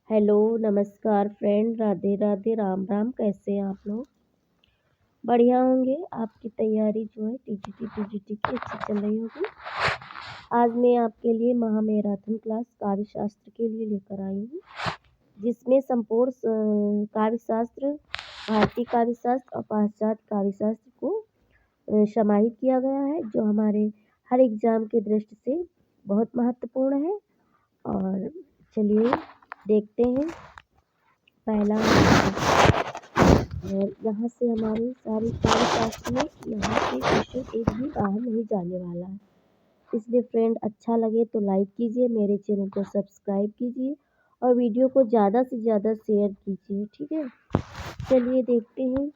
Hello, नमस्कार friend, Radhe Radhe, Ram Ram. कैसे हैं आप लोग? बढ़िया होंगे। आपकी तैयारी जो है टीजीटी पीजीटी की अच्छी चल रही होगी। आज मैं आपके लिए महामैराथन क्लास काव्य शास्त्र के लिए लेकर आई हूँ, जिसमें संपूर्ण काव्य शास्त्र, भारतीय काव्य शास्त्र और पाश्चात्य काव्य शास्त्र को समाहित किया गया है, जो हमारे हर एग्जाम की दृष्टि से बहुत महत्वपूर्ण है। और चलिए देखते हैं। पहला और यहाँ से हमारी सारी काव्य शास्त्र में यहाँ से क्वेश्चन एक भी बाहर नहीं जाने वाला है। इसलिए फ्रेंड, अच्छा लगे तो लाइक कीजिए, मेरे चैनल को सब्सक्राइब कीजिए और वीडियो को ज़्यादा से ज़्यादा शेयर कीजिए। ठीक है, चलिए देखते हैं।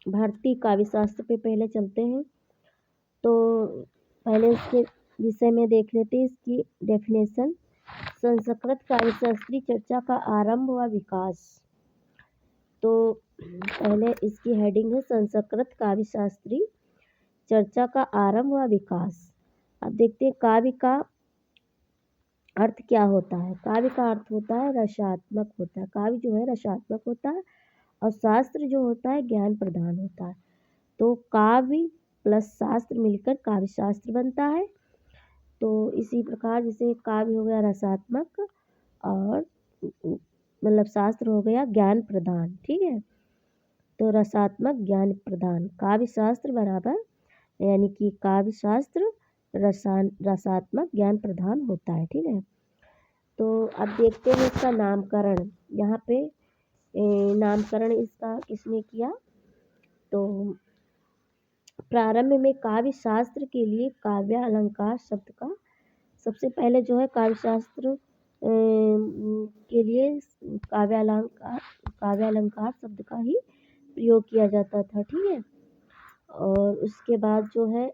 भारतीय काव्य शास्त्र पे पहले चलते हैं। तो पहले इसके विषय में देख लेते हैं इसकी डेफिनेशन। संस्कृत काव्यशास्त्री चर्चा का आरंभ व विकास। तो पहले इसकी हेडिंग है संस्कृत काव्यशास्त्री चर्चा का आरंभ व विकास। अब देखते हैं काव्य का अर्थ क्या होता है। काव्य का अर्थ होता है रसात्मक होता है। काव्य जो है रसात्मक होता है और शास्त्र जो होता है ज्ञान प्रदान होता है। तो काव्य प्लस शास्त्र मिलकर काव्य शास्त्र बनता है। तो इसी प्रकार जैसे काव्य हो गया रसात्मक और मतलब शास्त्र हो गया ज्ञान प्रदान। ठीक है, तो रसात्मक ज्ञान प्रदान काव्य शास्त्र बराबर, यानी कि काव्य शास्त्र रसात्मक ज्ञान प्रदान होता है। ठीक है, तो अब देखते हैं इसका नामकरण। यहाँ पे नामकरण इसका किसने किया? तो प्रारंभ में काव्य शास्त्र के लिए काव्य अलंकार शब्द का सबसे पहले जो है काव्य शास्त्र के लिए काव्य अलंकार शब्द का ही प्रयोग किया जाता था। ठीक है, और उसके बाद जो है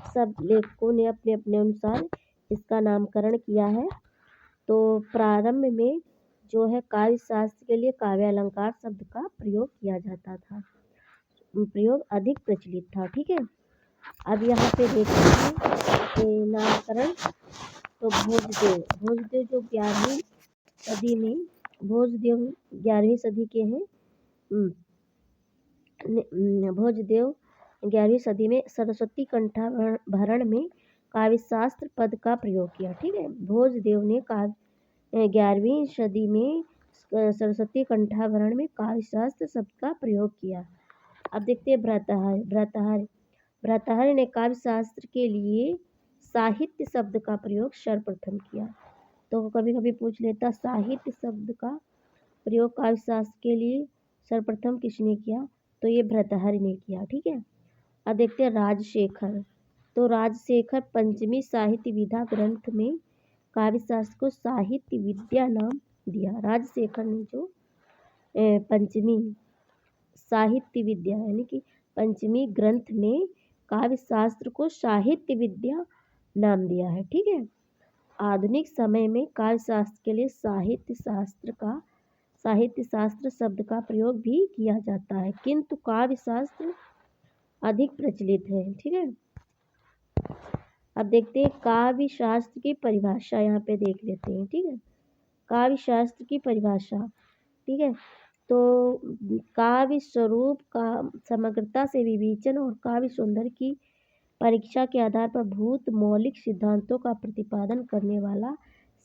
सब लेखकों ने अपने अपने अनुसार इसका नामकरण किया है। तो प्रारंभ में जो है काव्य शास्त्र के लिए काव्य अलंकार शब्द का प्रयोग किया जाता था, प्रयोग अधिक प्रचलित था। ठीक है, अब यहाँ पे देखते हैं नामकरण। तो भोजदेव जो 11वीं सदी में, भोजदेव 11वीं सदी के हैं। भोजदेव 11वीं सदी में सरस्वती कंठाभरण में काव्य शास्त्र पद का प्रयोग किया। ठीक है, भोजदेव ने 11वीं सदी में सरस्वती कंठाभरण में काव्य शास्त्र शब्द का प्रयोग किया। अब देखते हैं भर्तृहरि ने काव्य शास्त्र के लिए साहित्य शब्द का प्रयोग सर्वप्रथम किया। तो कभी कभी पूछ लेता साहित्य शब्द का प्रयोग काव्य शास्त्र के लिए सर्वप्रथम किसने किया? तो ये भर्तृहरि ने किया। ठीक है, अब देखते हैं राजशेखर। तो राजशेखर पंचमी साहित्य विधा ग्रंथ में काव्य शास्त्र को साहित्य विद्या नाम दिया। राजशेखर ने जो पंचमी साहित्य विद्या यानी कि पंचमी ग्रंथ में काव्य शास्त्र को साहित्य विद्या नाम दिया है। ठीक है, आधुनिक समय में काव्य शास्त्र के लिए साहित्य शास्त्र शब्द का प्रयोग भी किया जाता है, किंतु काव्य शास्त्र अधिक प्रचलित है। ठीक है, अब देखते हैं काव्य शास्त्र की परिभाषा। यहाँ पे देख लेते हैं। ठीक है, काव्य शास्त्र की परिभाषा। ठीक है, तो काव्य स्वरूप का समग्रता से विवेचन और काव्य सौंदर्य की परीक्षा के आधार पर भूत मौलिक सिद्धांतों का प्रतिपादन करने वाला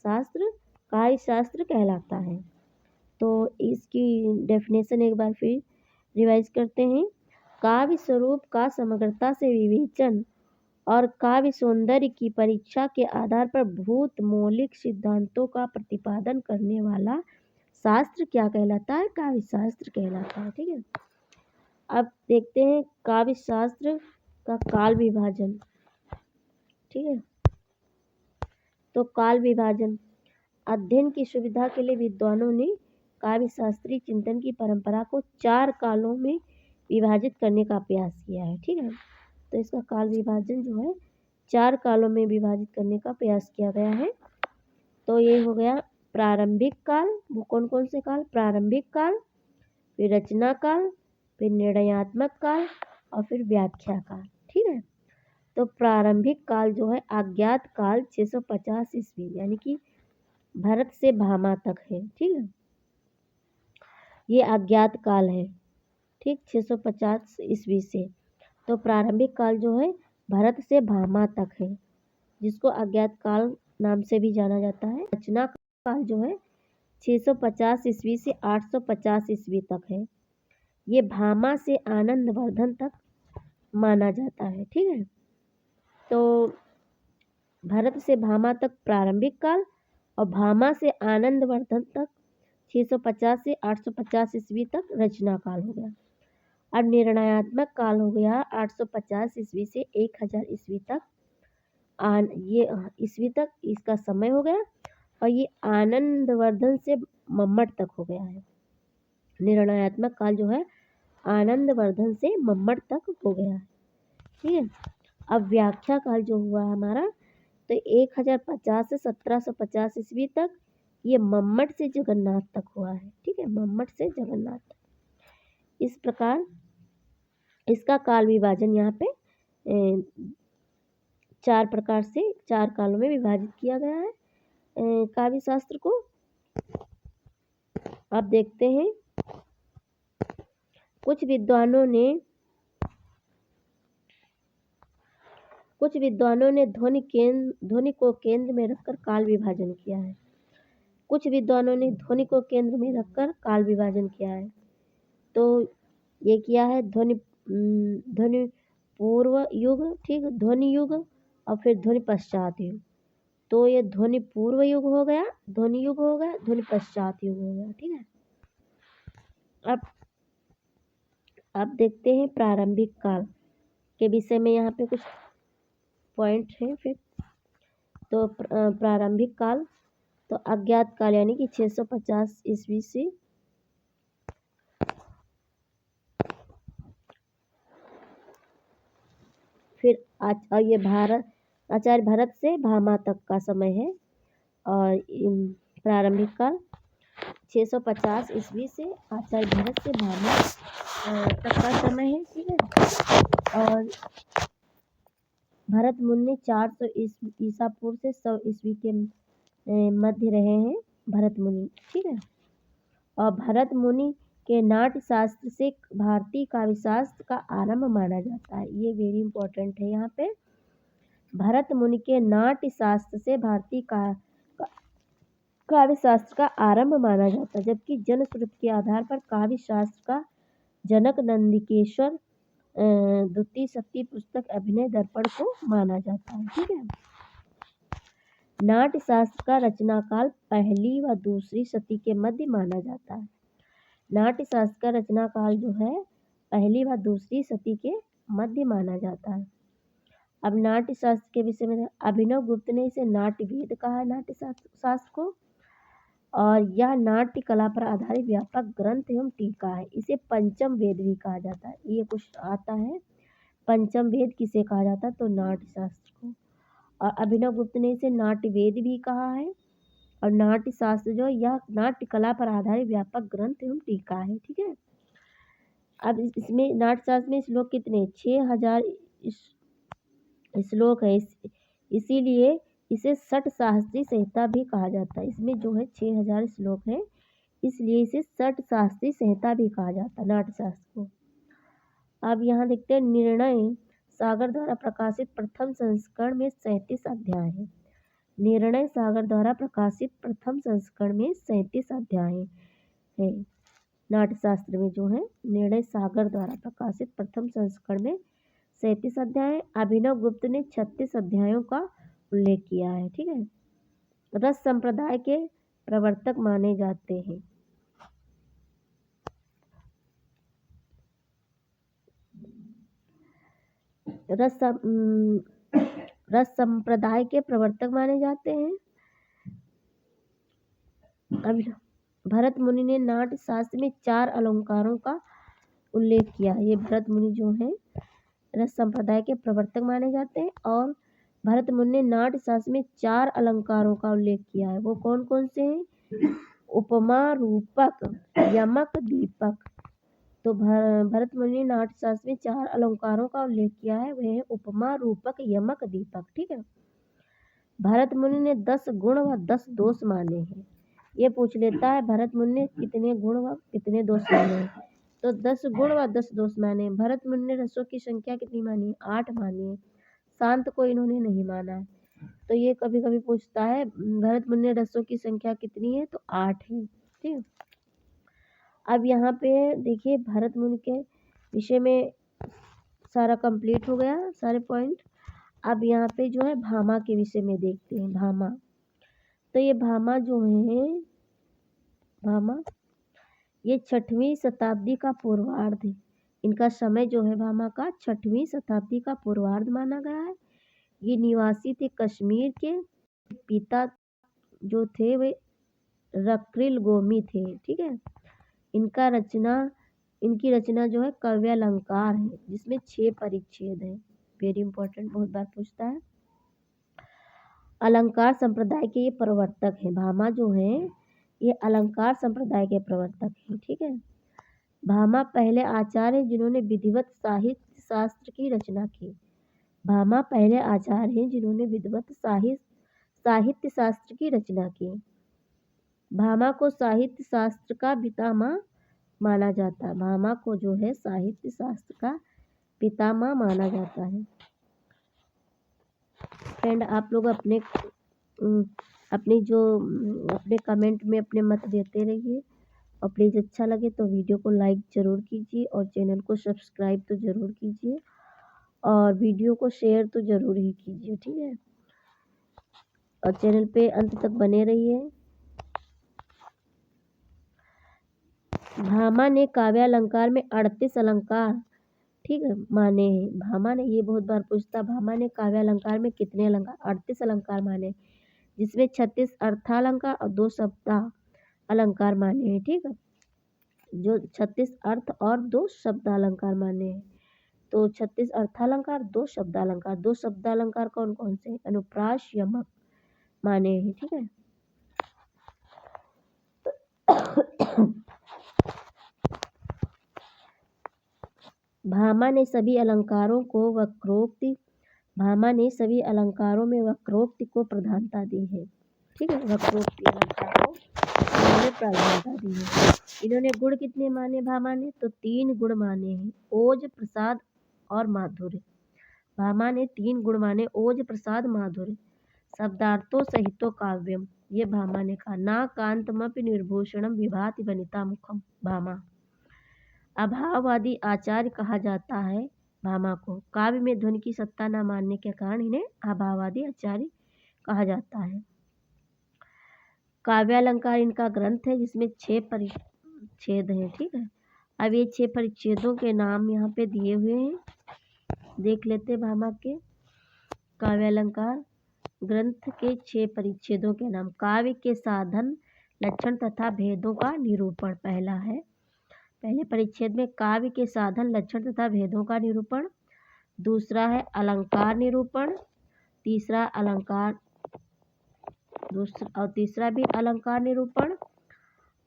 शास्त्र काव्य शास्त्र कहलाता है। तो इसकी डेफिनेशन एक बार फिर रिवाइज करते हैं। काव्य स्वरूप का समग्रता से विवेचन और काव्य सौंदर्य की परीक्षा के आधार पर भूत मौलिक सिद्धांतों का प्रतिपादन करने वाला शास्त्र क्या कहलाता है? काव्य शास्त्र कहलाता है। ठीक है, अब देखते हैं काव्य शास्त्र का काल विभाजन। ठीक है, तो काल विभाजन अध्ययन की सुविधा के लिए विद्वानों ने काव्य शास्त्रीय चिंतन की परंपरा को 4 कालों में विभाजित करने का प्रयास किया है। ठीक है, तो इसका काल विभाजन जो है 4 कालों में विभाजित करने का प्रयास किया गया है। तो ये हो गया प्रारंभिक काल। वो कौन कौन से काल? प्रारंभिक काल, फिर रचना काल, फिर निर्णयात्मक काल और फिर व्याख्या काल। ठीक है, तो प्रारंभिक काल जो है अज्ञात काल 650 ईस्वी यानी कि भरत से भामा तक है। ठीक है, ये अज्ञात काल है। ठीक, 650 ईस्वी से। तो प्रारंभिक काल जो है भरत से भामा तक है, जिसको अज्ञात काल नाम से भी जाना जाता है। रचना काल जो है 650 ईस्वी से 850 ईस्वी तक है। ये भामा से आनंदवर्धन तक माना जाता है। ठीक है, तो भरत से भामा तक प्रारंभिक काल और भामा से आनंदवर्धन तक 650 से 850 ईस्वी तक रचना काल हो गया। अब निर्णयात्मक काल हो गया 850 ईस्वी से 1000 ईस्वी तक। ये ईस्वी तक इसका समय हो गया और ये आनंदवर्धन से मम्मट तक हो गया है। निर्णयात्मक काल जो है आनंदवर्धन से मम्मट तक हो गया है। ठीक है, अब व्याख्या काल जो हुआ हमारा तो 1050 से 1750 ईस्वी तक ये मम्मट से जगन्नाथ तक हुआ है। ठीक है, मम्मट से जगन्नाथ तक। इस प्रकार इसका काल विभाजन यहाँ पे 4 प्रकार से 4 कालों में विभाजित किया गया है काव्य शास्त्र को। अब देखते हैं, कुछ विद्वानों ने ध्वनि को केंद्र में रखकर काल विभाजन किया है। कुछ विद्वानों ने ध्वनि को केंद्र में रखकर काल विभाजन किया है। तो ये किया है ध्वनि पूर्व युग, ठीक, ध्वनि युग और फिर ध्वनि पश्चात युग। तो ये ध्वनि पूर्व युग हो गया, ध्वनि युग हो गया, ध्वनि पश्चात युग हो गया। ठीक है, अब देखते हैं प्रारंभिक काल के विषय में। यहाँ पे कुछ पॉइंट हैं फिर। तो प्रारंभिक काल तो अज्ञात काल यानी कि 650 ईस्वी से फिर ये आचार्य भरत से भामा तक का समय है। और प्रारंभिक काल 650 ईस्वी से आचार्य भरत से भामा तक का समय है। ठीक है, और भरत मुनि 400 ईसा पूर्व से 100 ईस्वी के मध्य रहे हैं भरत मुनि। ठीक है, और भरत मुनि के नाट्य शास्त्र से भारतीय काव्य शास्त्र का आरंभ माना जाता है। ये वेरी इंपॉर्टेंट है यहाँ पे। भरत मुनि के नाट्य शास्त्र से भारतीय काव्य शास्त्र का आरंभ माना जाता है, जबकि जनश्रुति के आधार पर काव्य शास्त्र का जनक नंदिकेश्वर द्वितीय शक्ति पुस्तक अभिनय दर्पण को माना जाता है। ठीक है, नाट्य शास्त्र का रचना काल पहली व दूसरी शती के मध्य माना जाता है। नाट्य शास्त्र का रचना काल जो है पहली व दूसरी शती के मध्य माना जाता है। अब नाट्य शास्त्र के विषय में अभिनव गुप्त ने इसे नाट्य वेद कहा है, नाट्य शास्त्र को। और यह नाट्य कला पर आधारित व्यापक ग्रंथ एवं टीका है। इसे पंचम वेद भी कहा जाता है। ये कुछ आता है, पंचम वेद किसे कहा जाता है, तो नाट्य शास्त्र को। और अभिनव गुप्त ने इसे नाट्य वेद भी कहा है। और नाट्य शास्त्र जो यह नाट्य कला पर आधारित व्यापक ग्रंथ एवं टीका है। ठीक है, अब इसमें नाट्य शास्त्र में श्लोक कितने 6000 श्लोक है, इसीलिए इसे षट शास्त्री संहिता भी कहा जाता है। इसमें जो है 6000 श्लोक है, इसलिए इसे षट शास्त्री संहिता भी कहा जाता है नाट्य शास्त्र को। अब यहाँ देखते हैं, निर्णय सागर द्वारा प्रकाशित प्रथम संस्करण में 37 अध्याय है। निर्णय सागर द्वारा प्रकाशित प्रथम संस्करण में 37 अध्याय है। नाट्य शास्त्र में जो है निर्णय सागर द्वारा प्रकाशित प्रथम संस्करण में 37 अध्याय। अभिनव गुप्त ने 36 अध्यायों का उल्लेख किया है। ठीक है, रस संप्रदाय के प्रवर्तक माने जाते हैं। रस संप्रदाय के प्रवर्तक माने जाते हैं। अभिनव भरत मुनि ने नाट्य शास्त्र में 4 अलंकारों का उल्लेख किया। ये भरत मुनि जो है रस संप्रदाय के प्रवर्तक माने जाते हैं। और भरत मुनि ने नाट्य शास्त्र में 4 अलंकारों का उल्लेख किया है। वो कौन कौन से हैं? उपमा, रूपक, यमक, दीपक। तो भरत मुनि ने नाट्यशास्त्र में 4 अलंकारों का उल्लेख किया है, वह है उपमा, रूपक, यमक, दीपक। ठीक है। भरत मुनि ने 10 गुण व 10 दोष माने हैं। ये पूछ लेता है भरत मुनि ने कितने गुण व कितने दोष माने हैं, तो 10 गुण व 10 दोष माने। भरत मुनि ने रसों की संख्या कितनी मानी है? 8 मानी है। शांत को इन्होंने नहीं माना है। तो ये कभी कभी पूछता है भरत मुनि ने रसों की संख्या कितनी है, तो 8 है। ठीक है। अब यहाँ पे देखिए भरत मुनि के विषय में सारा कंप्लीट हो गया, सारे पॉइंट। अब यहाँ पे जो है भामा के विषय में देखते हैं। भामा, तो ये भामा जो है, भामा ये 6वीं शताब्दी का पूर्वार्ध है। इनका समय जो है भामा का 6वीं शताब्दी का पूर्वार्ध माना गया है। ये निवासी थे कश्मीर के। पिता जो थे वे रक्रिल गोमी थे। ठीक है। इनकी रचना जो है काव्य अलंकार है, जिसमें 6 परिच्छेद हैं। वेरी इंपॉर्टेंट, बहुत बार पूछता है। अलंकार संप्रदाय के ये प्रवर्तक हैं। भामा जो है ये अलंकार संप्रदाय के प्रवर्तक हैं। ठीक है। भामा पहले आचार्य हैं जिन्होंने विधिवत साहित्य शास्त्र की रचना की। भामा पहले आचार्य हैं जिन्होंने विधिवत साहित्य शास्त्र की रचना की। भामा को साहित्य शास्त्र का पितामह माना जाता है। भामा को जो है साहित्य शास्त्र का पितामह माना जाता है। फ्रेंड, आप लोग अपने कमेंट में अपने मत देते रहिए, और प्लीज़ अच्छा लगे तो वीडियो को लाइक ज़रूर कीजिए, और चैनल को सब्सक्राइब तो ज़रूर कीजिए, और वीडियो को शेयर तो ज़रूर ही कीजिए। ठीक है। और चैनल पे अंत तक बने रहिए। भामा ने काव्य अलंकार में 38 अलंकार, ठीक है, माने हैं। भामा ने, ये बहुत बार पूछता, भामा ने काव्य अलंकार में कितने अलंकार? 38 अलंकार माने, जिसमें 36 अर्थालंकार और 2 शब्द अलंकार माने हैं। ठीक है। जो 36 अर्थ और 2 शब्दालंकार माने हैं। तो 36 अर्थालंकार, 2 शब्दालंकार। 2 शब्दालंकार कौन कौन से? अनुप्रास, यमक माने हैं। ठीक है। भामा ने सभी अलंकारों में वक्रोक्ति को प्रधानता दी है। ठीक है। वक्रोक्ति अलंकार को इन्होंने प्रधानता दी है। इन्होंने गुण कितने माने भामा ने? तो 3 गुण माने हैं, ओज, प्रसाद और माधुर्य। भामा ने 3 गुण माने, ओज, प्रसाद, माधुर्य। शब्दार्थो सहितो काव्यम, ये भामा ने कहा। ना कांतमपि निर्भूषणम विभाति वनिता मुखम। भामा अभाववादी आचार्य कहा जाता है भामा को। काव्य में ध्वनि की सत्ता न मानने के कारण इन्हें अभाववादी आचार्य कहा जाता है। काव्यालंकार इनका ग्रंथ है, जिसमें 6 परिच्छेद हैं। ठीक है। अब ये 6 परिच्छेदों के नाम यहाँ पे दिए हुए हैं, देख लेते भामा के काव्यालंकार ग्रंथ के 6 परिच्छेदों के नाम। काव्य के साधन, लक्षण तथा भेदों का निरूपण पहला है। पहले परिच्छेद में काव्य के साधन, लक्षण तथा भेदों का निरूपण। दूसरा है अलंकार निरूपण। तीसरा भी अलंकार निरूपण।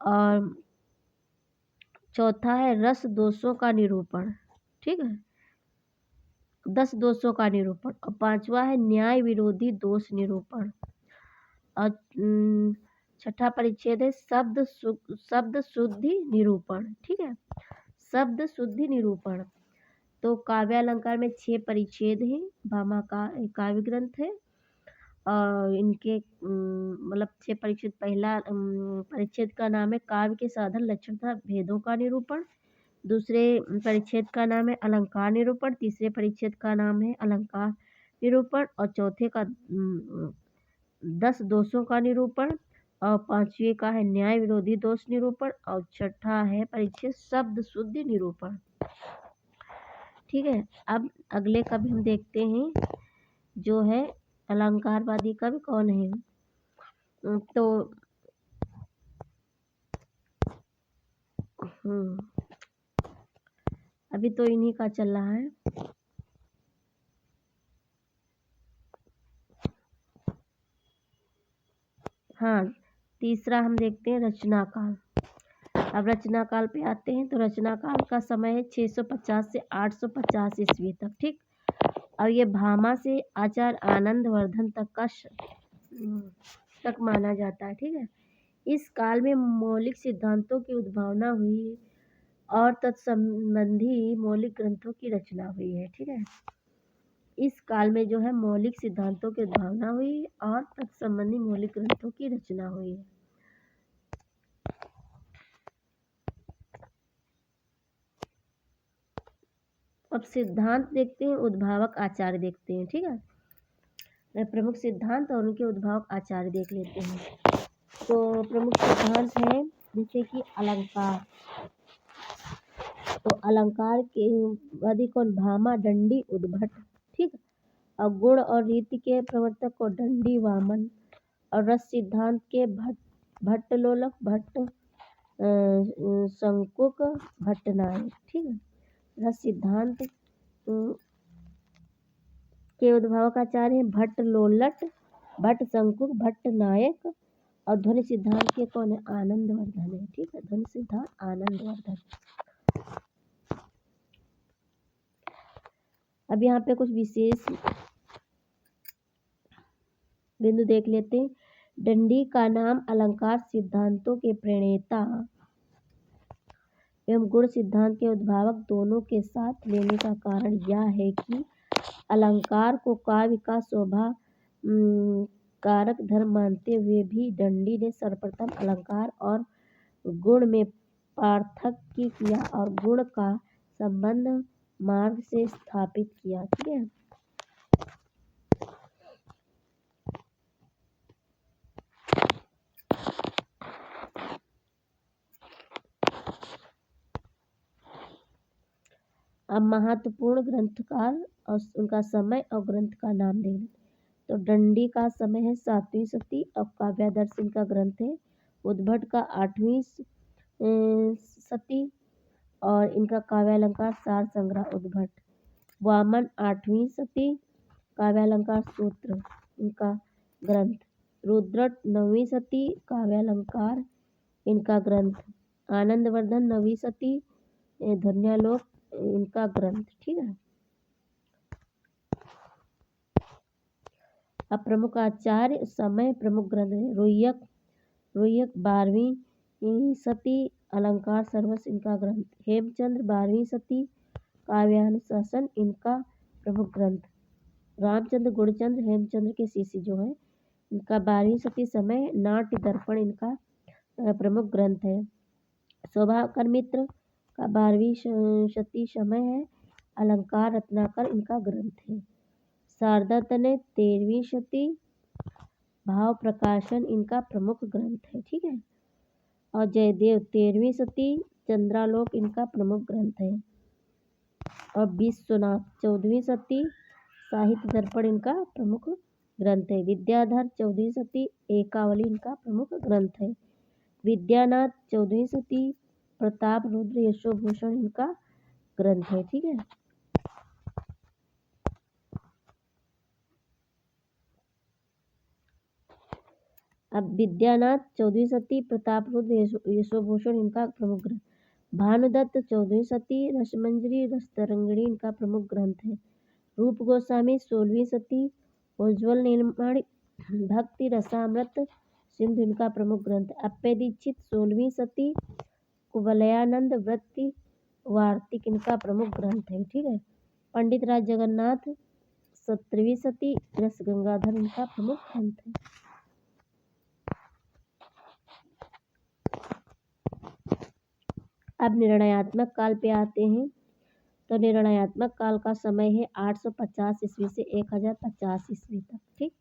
और चौथा है रस दोषों का निरूपण। ठीक है। 10 दोषों का निरूपण। और 5वां है न्याय विरोधी दोष निरूपण। और 6ठा परिच्छेद है शब्द शुद्धि निरूपण। ठीक है। शब्द शुद्धि निरूपण। तो काव्यालंकार में 6 परिच्छेद हैं। भामा का काव्य ग्रंथ है, और इनके मतलब 6 परिच्छेद। पहला परिच्छेद का नाम है काव्य के साधन, लक्षण तथा भेदों का निरूपण। दूसरे परिच्छेद का नाम है अलंकार निरूपण। तीसरे परिच्छेद का नाम है अलंकार निरूपण। और चौथे का 10 दोषों का निरूपण। और 5वें का है न्याय विरोधी दोष निरूपण। और 6ठा है परिच्छेद शब्द शुद्धि निरूपण। ठीक है। अब अगले कवि हम देखते हैं, जो है अलंकारवादी कवि कौन है। तो अभी तो इन्हीं का चल रहा है। हाँ, तीसरा हम देखते हैं रचनाकार। अब रचना काल पे आते हैं। तो रचना काल का समय है 650 से 850 ईस्वी तक। ठीक। और ये भामा से आचार्य आनंदवर्धन तक माना जाता है। ठीक है। इस काल में मौलिक सिद्धांतों की उद्भावना हुई और तत्संबंधी मौलिक ग्रंथों की रचना हुई है। ठीक है। इस काल में जो है मौलिक सिद्धांतों की उद्भावना हुई और तत्संबंधी मौलिक ग्रंथों की रचना हुई है। अब सिद्धांत देखते हैं, उद्भावक आचार्य देखते हैं। ठीक है। प्रमुख सिद्धांत और उनके उद्भावक आचार्य देख लेते हैं। तो प्रमुख सिद्धांत है जैसे कि अलंकार। तो अलंकार के वादी कौन? भामा, दंडी, उद्भट। ठीक। और गुण और रीति के प्रवर्तक को दंडी, वामन। और रस सिद्धांत के भट्टलोलक, भट्ट, शंकुक, भट्टनायक। ठीक है। रस सिद्धांत के उद्भावक आचार्य हैं भट्टलोलट, भट्ट शंकुक, भट्टनायक। और ध्वनि सिद्धांत के कौन है? आनंदवर्धन है। ठीक है। ध्वनि सिद्धांत आनंदवर्धन। अब यहाँ पे कुछ विशेष बिंदु देख लेते हैं। दंडी का नाम अलंकार सिद्धांतों के प्रणेता एवं गुण सिद्धांत के उद्भावक दोनों के साथ लेने का कारण यह है कि अलंकार को काव्य का शोभा कारक धर्म मानते हुए भी दंडी ने सर्वप्रथम अलंकार और गुण में पार्थक्य किया और गुण का संबंध मार्ग से स्थापित किया। ठीक है। अब महत्वपूर्ण ग्रंथकार और उनका समय और ग्रंथ का नाम दे लें। तो दंडी का समय है 7वीं शती और काव्यादर्श इनका ग्रंथ है। उद्भट का 8वीं शती और इनका काव्यालंकार सार संग्रह उद्भट। वामन 8वीं शती, काव्यालंकार सूत्र इनका ग्रंथ। रुद्रट 9वीं शती, काव्यालंकार इनका ग्रंथ। आनंदवर्धन 9वीं शती, ध्वन्यालोक इनका ग्रंथ। ठीक है। अब प्रमुख आचार्य समय प्रमुख ग्रंथ है। रोयक 12वीं शती, अलंकार सर्वस्व इनका ग्रंथ। हेमचंद्र 12वीं शती, काव्यानुशासन इनका प्रमुख ग्रंथ। रामचंद्र गुणचंद्र हेमचंद्र के शिष्य जो है इनका 12वीं शती समय नाट्य दर्पण इनका प्रमुख ग्रंथ है। शोभाकर मित्र का 12वीं शती समय है, अलंकार रत्नाकर इनका ग्रंथ है। शारदा तनय 13वीं शती, भाव प्रकाशन इनका प्रमुख ग्रंथ है। ठीक है। और जयदेव 13वीं शती, चंद्रालोक इनका प्रमुख ग्रंथ है। और विश्वनाथ 14वीं शती, साहित्य दर्पण इनका प्रमुख ग्रंथ है। विद्याधर 14वीं शती, एकावली इनका प्रमुख ग्रंथ है। विद्यानाथ 14वीं शती, प्रताप रुद्र यशोभूषण इनका ग्रंथ है। ठीक है। अब विद्यानाथ 14वीं शती, प्रताप रुद्र यशोभूषण इनका प्रमुख ग्रंथ। भानुदत्त 14वीं शती, रसमंजरी रसतरंगिणी इनका प्रमुख ग्रंथ है। रूप गोस्वामी 16वीं शती, उज्ज्वल नीलमणि भक्ति रसामृत सिंधु इनका प्रमुख ग्रंथ। अप्पय दीक्षित 16वीं शती, कुवलयानंद वृत्ति वार्तिक इनका प्रमुख ग्रंथ है। ठीक है। पंडित राज जगन्नाथ 17वीं शती, रस गंगाधर इनका प्रमुख ग्रंथ है। अब निर्णयात्मक काल पे आते हैं। तो निर्णयात्मक काल का समय है 850 ईस्वी से 1050 ईस्वी तक। ठीक।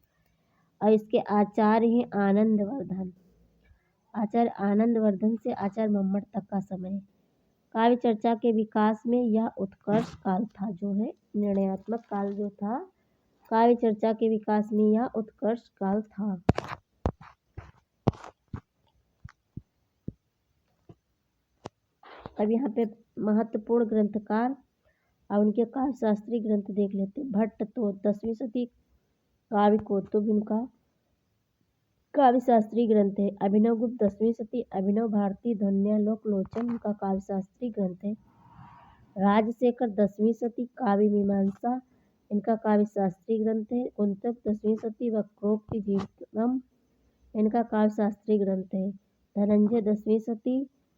और इसके आचार्य हैं आनंदवर्धन। आचार्य आनंदवर्धन से आचार्य मम्मट तक का समय है। काव्य चर्चा के विकास में यह उत्कर्ष काल था। जो है निर्णयात्मक काल जो था, काव्य चर्चा के विकास में यह उत्कर्ष काल था। अब यहाँ पे महत्वपूर्ण ग्रंथकार और उनके काव्यशास्त्री ग्रंथ देख लेते हैं। भट्ट तो 10वीं शती, काव्य कौतुक इनका काव्य शास्त्रीय ग्रंथ है। अभिनव गुप्त 10वीं शती, अभिनव भारती, ध्वन्यालोक लोचन इनका काव्य शास्त्रीय ग्रंथ है। राजशेखर 10वीं शती, काव्य मीमांसा इनका काव्य शास्त्रीय ग्रंथ है। कुंतक 10वीं शती, वक्रोक्ति जीवनम इनका काव्य शास्त्रीय ग्रंथ है। धनंजय 10वीं शती,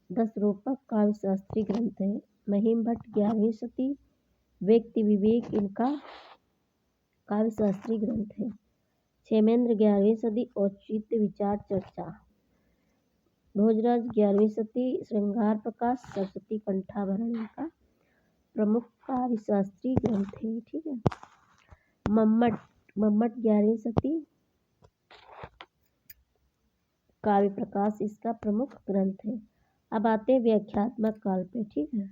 10 रूपक काव्य शास्त्रीय ग्रंथ है। महिम भट्ट 11वीं शती, व्यक्ति विवेक इनका काव्य शास्त्रीय ग्रंथ है। क्षेमेंद्र 11वीं सदी, औचित्य विचार चर्चा। भोजराज 11वीं शती, श्रृंगार प्रकाश, सरस्वती कंठाभरण इनका प्रमुख काव्य शास्त्रीय ग्रंथ है। ठीक है। मम्मट 11वीं शती, काव्य प्रकाश इसका प्रमुख ग्रंथ है। अब आते हैं व्याख्यात्मक काल पे। ठीक है।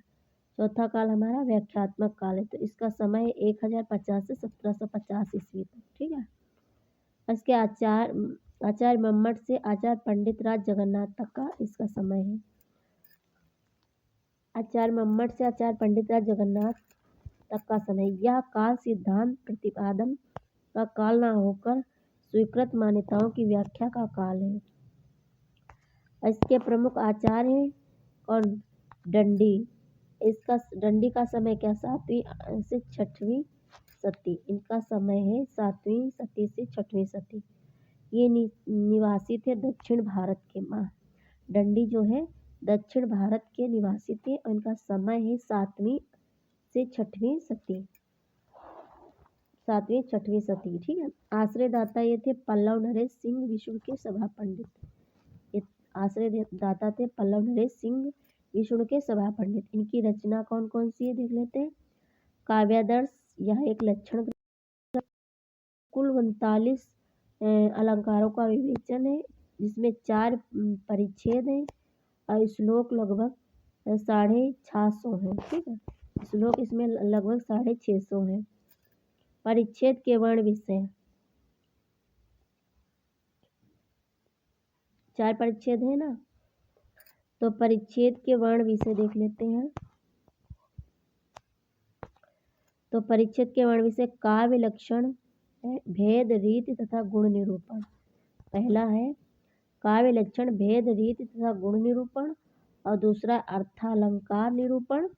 चौथा काल हमारा व्याख्यात्मक काल है। तो इसका समय है 1050 से 1750 ईस्वी तक। ठीक है। इसके आचार्य मम्मट से आचार्य पंडित राज जगन्नाथ तक का इसका समय है। आचार्य मम्मट से आचार्य पंडित राज जगन्नाथ तक का समय। यह काल सिद्धांत प्रतिपादन का काल न होकर स्वीकृत मान्यताओं की व्याख्या का काल है। इसके प्रमुख आचार्य हैं कौन? दंडी। इसका दंडी का समय क्या? 7वीं से 6वीं शती। इनका समय है 7वीं शती से 6वीं शती। ये निवासी थे दक्षिण भारत के। दंडी जो है दक्षिण भारत के निवासी थे और इनका समय है 7वीं से 6वीं शती। 7वीं 6वीं शती। ठीक है। आश्रयदाता ये थे पल्लव नरेश सिंह विष्णु के सभा पंडित। ये आश्रयदाता थे पल्लव नरेश सिंह विष्णु के सभा पंडित। इनकी रचना कौन कौन सी है देख लेते हैं। काव्यादर्श यह एक लक्षण कुल 39 अलंकारों का विवेचन है, जिसमें 4 परिच्छेद हैं और श्लोक लगभग 650 हैं। ठीक है। श्लोक इसमें लगभग 650 हैं। परिच्छेद के वर्ण विषय 4 परिच्छेद है ना, तो परिच्छेद के वर्ण विषय देख लेते हैं। तो परिच्छेद के वर्ण विषय काव्य लक्षण, भेद, रीति तथा गुण निरूपण। पहला है काव्य लक्षण, भेद, रीति तथा गुण निरूपण, और दूसरा अर्थालंकार निरूपण,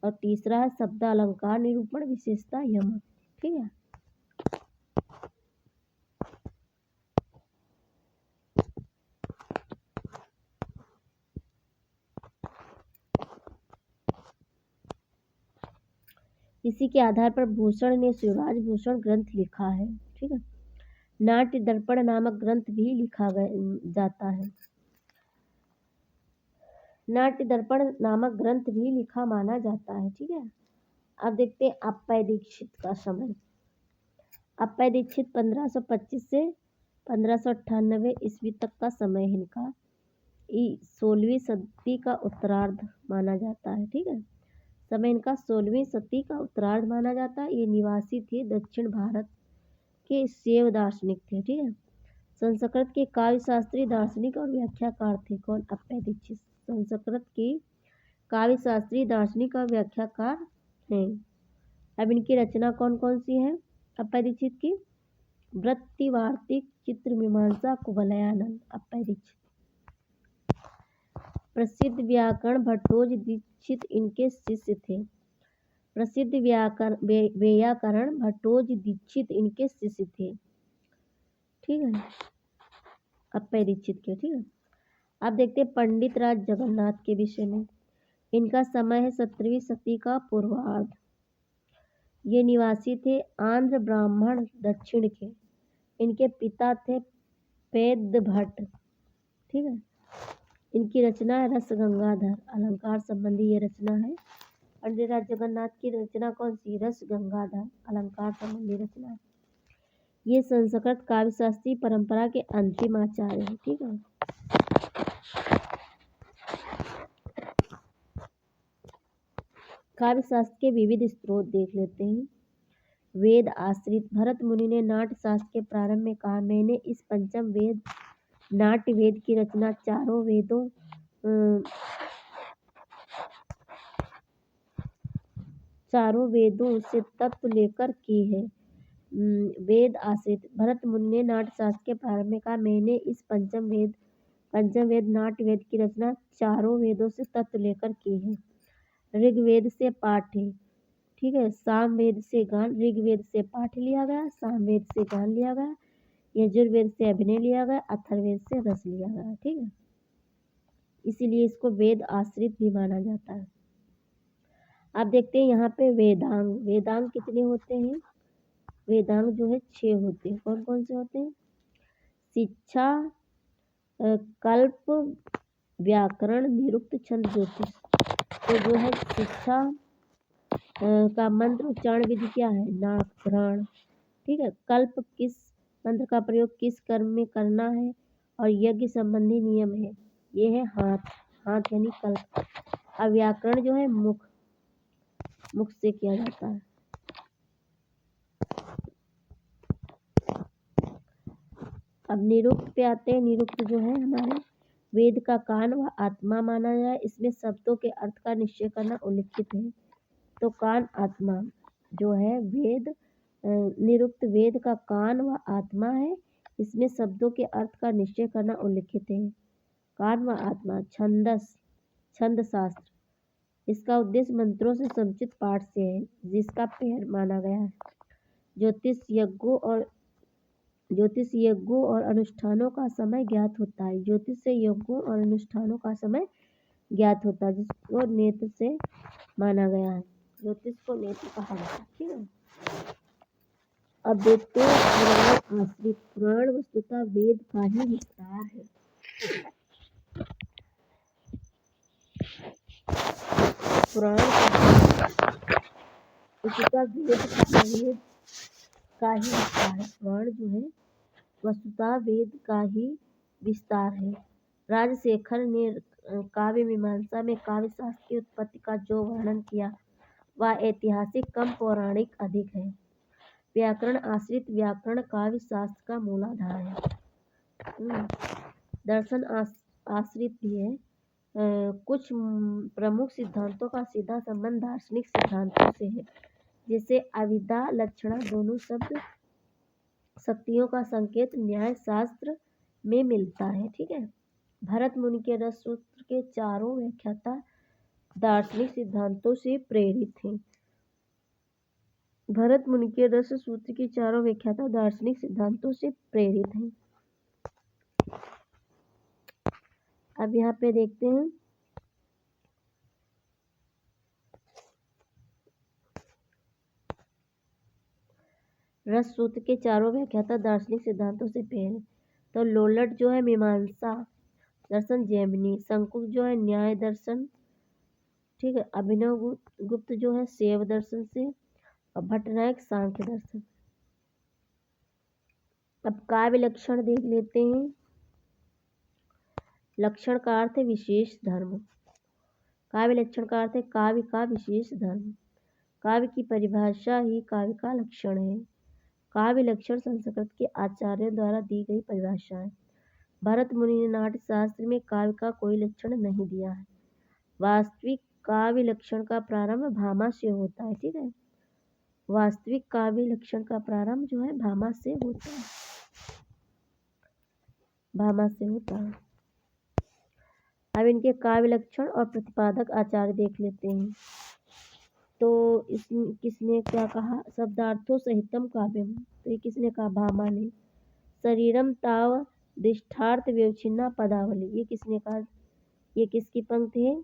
और तीसरा है शब्दालंकार निरूपण, विशेषता यमक। ठीक है। इसी के आधार पर भूषण ने शिवराज भूषण ग्रंथ लिखा है। ठीक है। नाट्य दर्पण नामक ग्रंथ भी लिखा जाता है। नाट्य दर्पण नामक ग्रंथ भी लिखा माना जाता है। ठीक है। अब देखते हैं अप्पय दीक्षित का समय। अप्पय दीक्षित 1525 से 1598 ईस्वी तक का समय है इनका। 16वीं शती का उत्तरार्ध माना जाता है। ठीक है। समय इनका 16वीं शती का उत्तरार्ध माना जाता है। ये निवासी थे दक्षिण भारत के शैव दार्शनिक थे। ठीक है। संस्कृत के काव्य शास्त्री, दार्शनिक और व्याख्याकार थे। कौन? अप्पय दीक्षित संस्कृत के काव्य शास्त्री, दार्शनिक और व्याख्याकार हैं। अब इनकी रचना कौन कौन सी है अप्पय दीक्षित की? वृत्ति, वार्तिक, चित्र मीमांसा, कुवलयानंद। अप्पय दीक्षित प्रसिद्ध व्याकरण भट्टोजी दीक्षित इनके शिष्य थे। प्रसिद्ध व्याकरण भट्टोजी दीक्षित इनके शिष्य थे। ठीक है। अप्पय दीक्षित के। ठीक है। अब देखते हैं पंडित राज जगन्नाथ के विषय में। इनका समय है 17वीं शती का पूर्वार्ध। ये निवासी थे आंध्र ब्राह्मण दक्षिण के। इनके पिता थे पेद्द भट्ट। ठीक है। इनकी रचना है रस गंगाधर। अलंकार संबंधी ये रचना है। पंडित राज जगन्नाथ की रचना कौन सी? रस गंगाधर अलंकार संबंधी रचना है। ये संस्कृत काव्य शास्त्रीय परंपरा के अंतिम आचार्य हैं। ठीक है। काव्य शास्त्र के विविध स्रोत देख लेते हैं। वेद आश्रित। भरत मुनि ने नाट्य शास्त्र के प्रारंभ में कहा, मैंने इस पंचम वेद नाट्य वेद की रचना चारों वेदों से तत्व लेकर की है। वेद आश्रित। भरत मुनि ने नाट्यशास्त्र के प्रारंभ में कहा, मैंने इस पंचम वेद नाट्य वेद की रचना चारों वेदों से तत्व लेकर की है। ऋग्वेद से पाठ है, ठीक है। सामवेद से गान, ऋग्वेद से पाठ लिया गया, सामवेद से गान लिया गया, यजुर्वेद से अभिनय लिया गया, अथर्ववेद से रस लिया गया, ठीक है। इसीलिए इसको वेद आश्रित भी माना जाता है। अब देखते हैं यहाँ पे वेदांग। वेदांग कितने होते हैं? वेदांग जो है 6 होते हैं। कौन कौन से होते हैं? शिक्षा, कल्प, व्याकरण, निरुक्त, छंद, ज्योतिष। तो जो है शिक्षा का मंत्र उच्चारण विधि क्या है? नाक, प्राण, ठीक है। कल्प किस मंत्र का प्रयोग किस कर्म में करना है और यज्ञ संबंधी नियम है, ये है हाथ। हाथ यानी कल्प। अब व्याकरण जो है मुख से किया जाता है। अब निरुक्त पे आते हैं। निरुक्त जो है हमारे वेद का कान व आत्मा माना जाए, इसमें शब्दों के अर्थ का निश्चय करना उल्लिखित है। तो कान आत्मा जो है वेद, निरुक्त वेद का कान व आत्मा है, इसमें शब्दों के अर्थ का निश्चय करना उल्लिखित है। कान व आत्मा। छंद शास्त्र, इसका उद्देश्य मंत्रों से समुचित पाठ से है, जिसका पैर माना गया है। ज्योतिष यज्ञों और अनुष्ठानों का समय ज्ञात होता है। ज्योतिष से यज्ञों और अनुष्ठानों का समय ज्ञात होता है, जिसको नेत्र से माना गया है। ज्योतिष को नेत्र कहा गया है, ठीक है। अब देखते हैं पुराण आश्रित। पुराण वस्तुतः वेद का ही विस्तार है। पुराण वस्तुतः वेद का ही विस्तार है। पुराण जो है वस्तुतः वेद का ही विस्तार है। राजशेखर ने काव्य मीमांसा में काव्य शास्त्र की उत्पत्ति का जो वर्णन किया वह ऐतिहासिक कम पौराणिक अधिक है। व्याकरण आश्रित। व्याकरण काव्य शास्त्र का मूलाधार है। दर्शन आश्रित भी है। कुछ प्रमुख सिद्धांतों का सीधा संबंध दार्शनिक सिद्धांतों से है, जैसे अविद्या लक्षणा दोनों शब्द शक्तियों का संकेत न्याय शास्त्र में मिलता है, ठीक है। भरत मुनि के रस सूत्र के चारों व्याख्याता दार्शनिक सिद्धांतों से प्रेरित हैं। भरत मुनि के रस सूत्र की चारों व्याख्याता दार्शनिक सिद्धांतों से प्रेरित हैं। अब यहाँ पे देखते हैं रस सूत्र के चारों व्याख्याता दार्शनिक सिद्धांतों से प्रेरित। तो लोलट जो है मीमांसा दर्शन जैमिनी, शंकुक जो है न्याय दर्शन, ठीक है। अभिनव गुप्त जो है शैव दर्शन से, और भट्टनायक सांख्य दर्शन। अब काव्य लक्षण देख लेते हैं। लक्षण का अर्थ है विशेष धर्म। काव्य लक्षण का अर्थ है काव्य का विशेष धर्म। काव्य की परिभाषा ही काव्य का लक्षण है। काव्य लक्षण संस्कृत के आचार्यों द्वारा दी गई परिभाषा है। भरत मुनि ने नाट्य शास्त्र में काव्य का कोई लक्षण नहीं दिया है। वास्तविक काव्य लक्षण का प्रारंभ भामा से होता है, ठीक है। वास्तविक काव्य लक्षण का प्रारंभ जो है भामा से होता है। भामा से होता है। अब इनके काव्य लक्षण और प्रतिपादक आचार्य देख लेते हैं। तो किसने क्या कहा? शब्दार्थों सहितम काव्यम, तो ये किसने कहा? भामा ने। शरीरम ताव दिष्टार्थ व्यवच्छिन्ना पदावली, ये किसने कहा? ये किसकी पंक्ति है?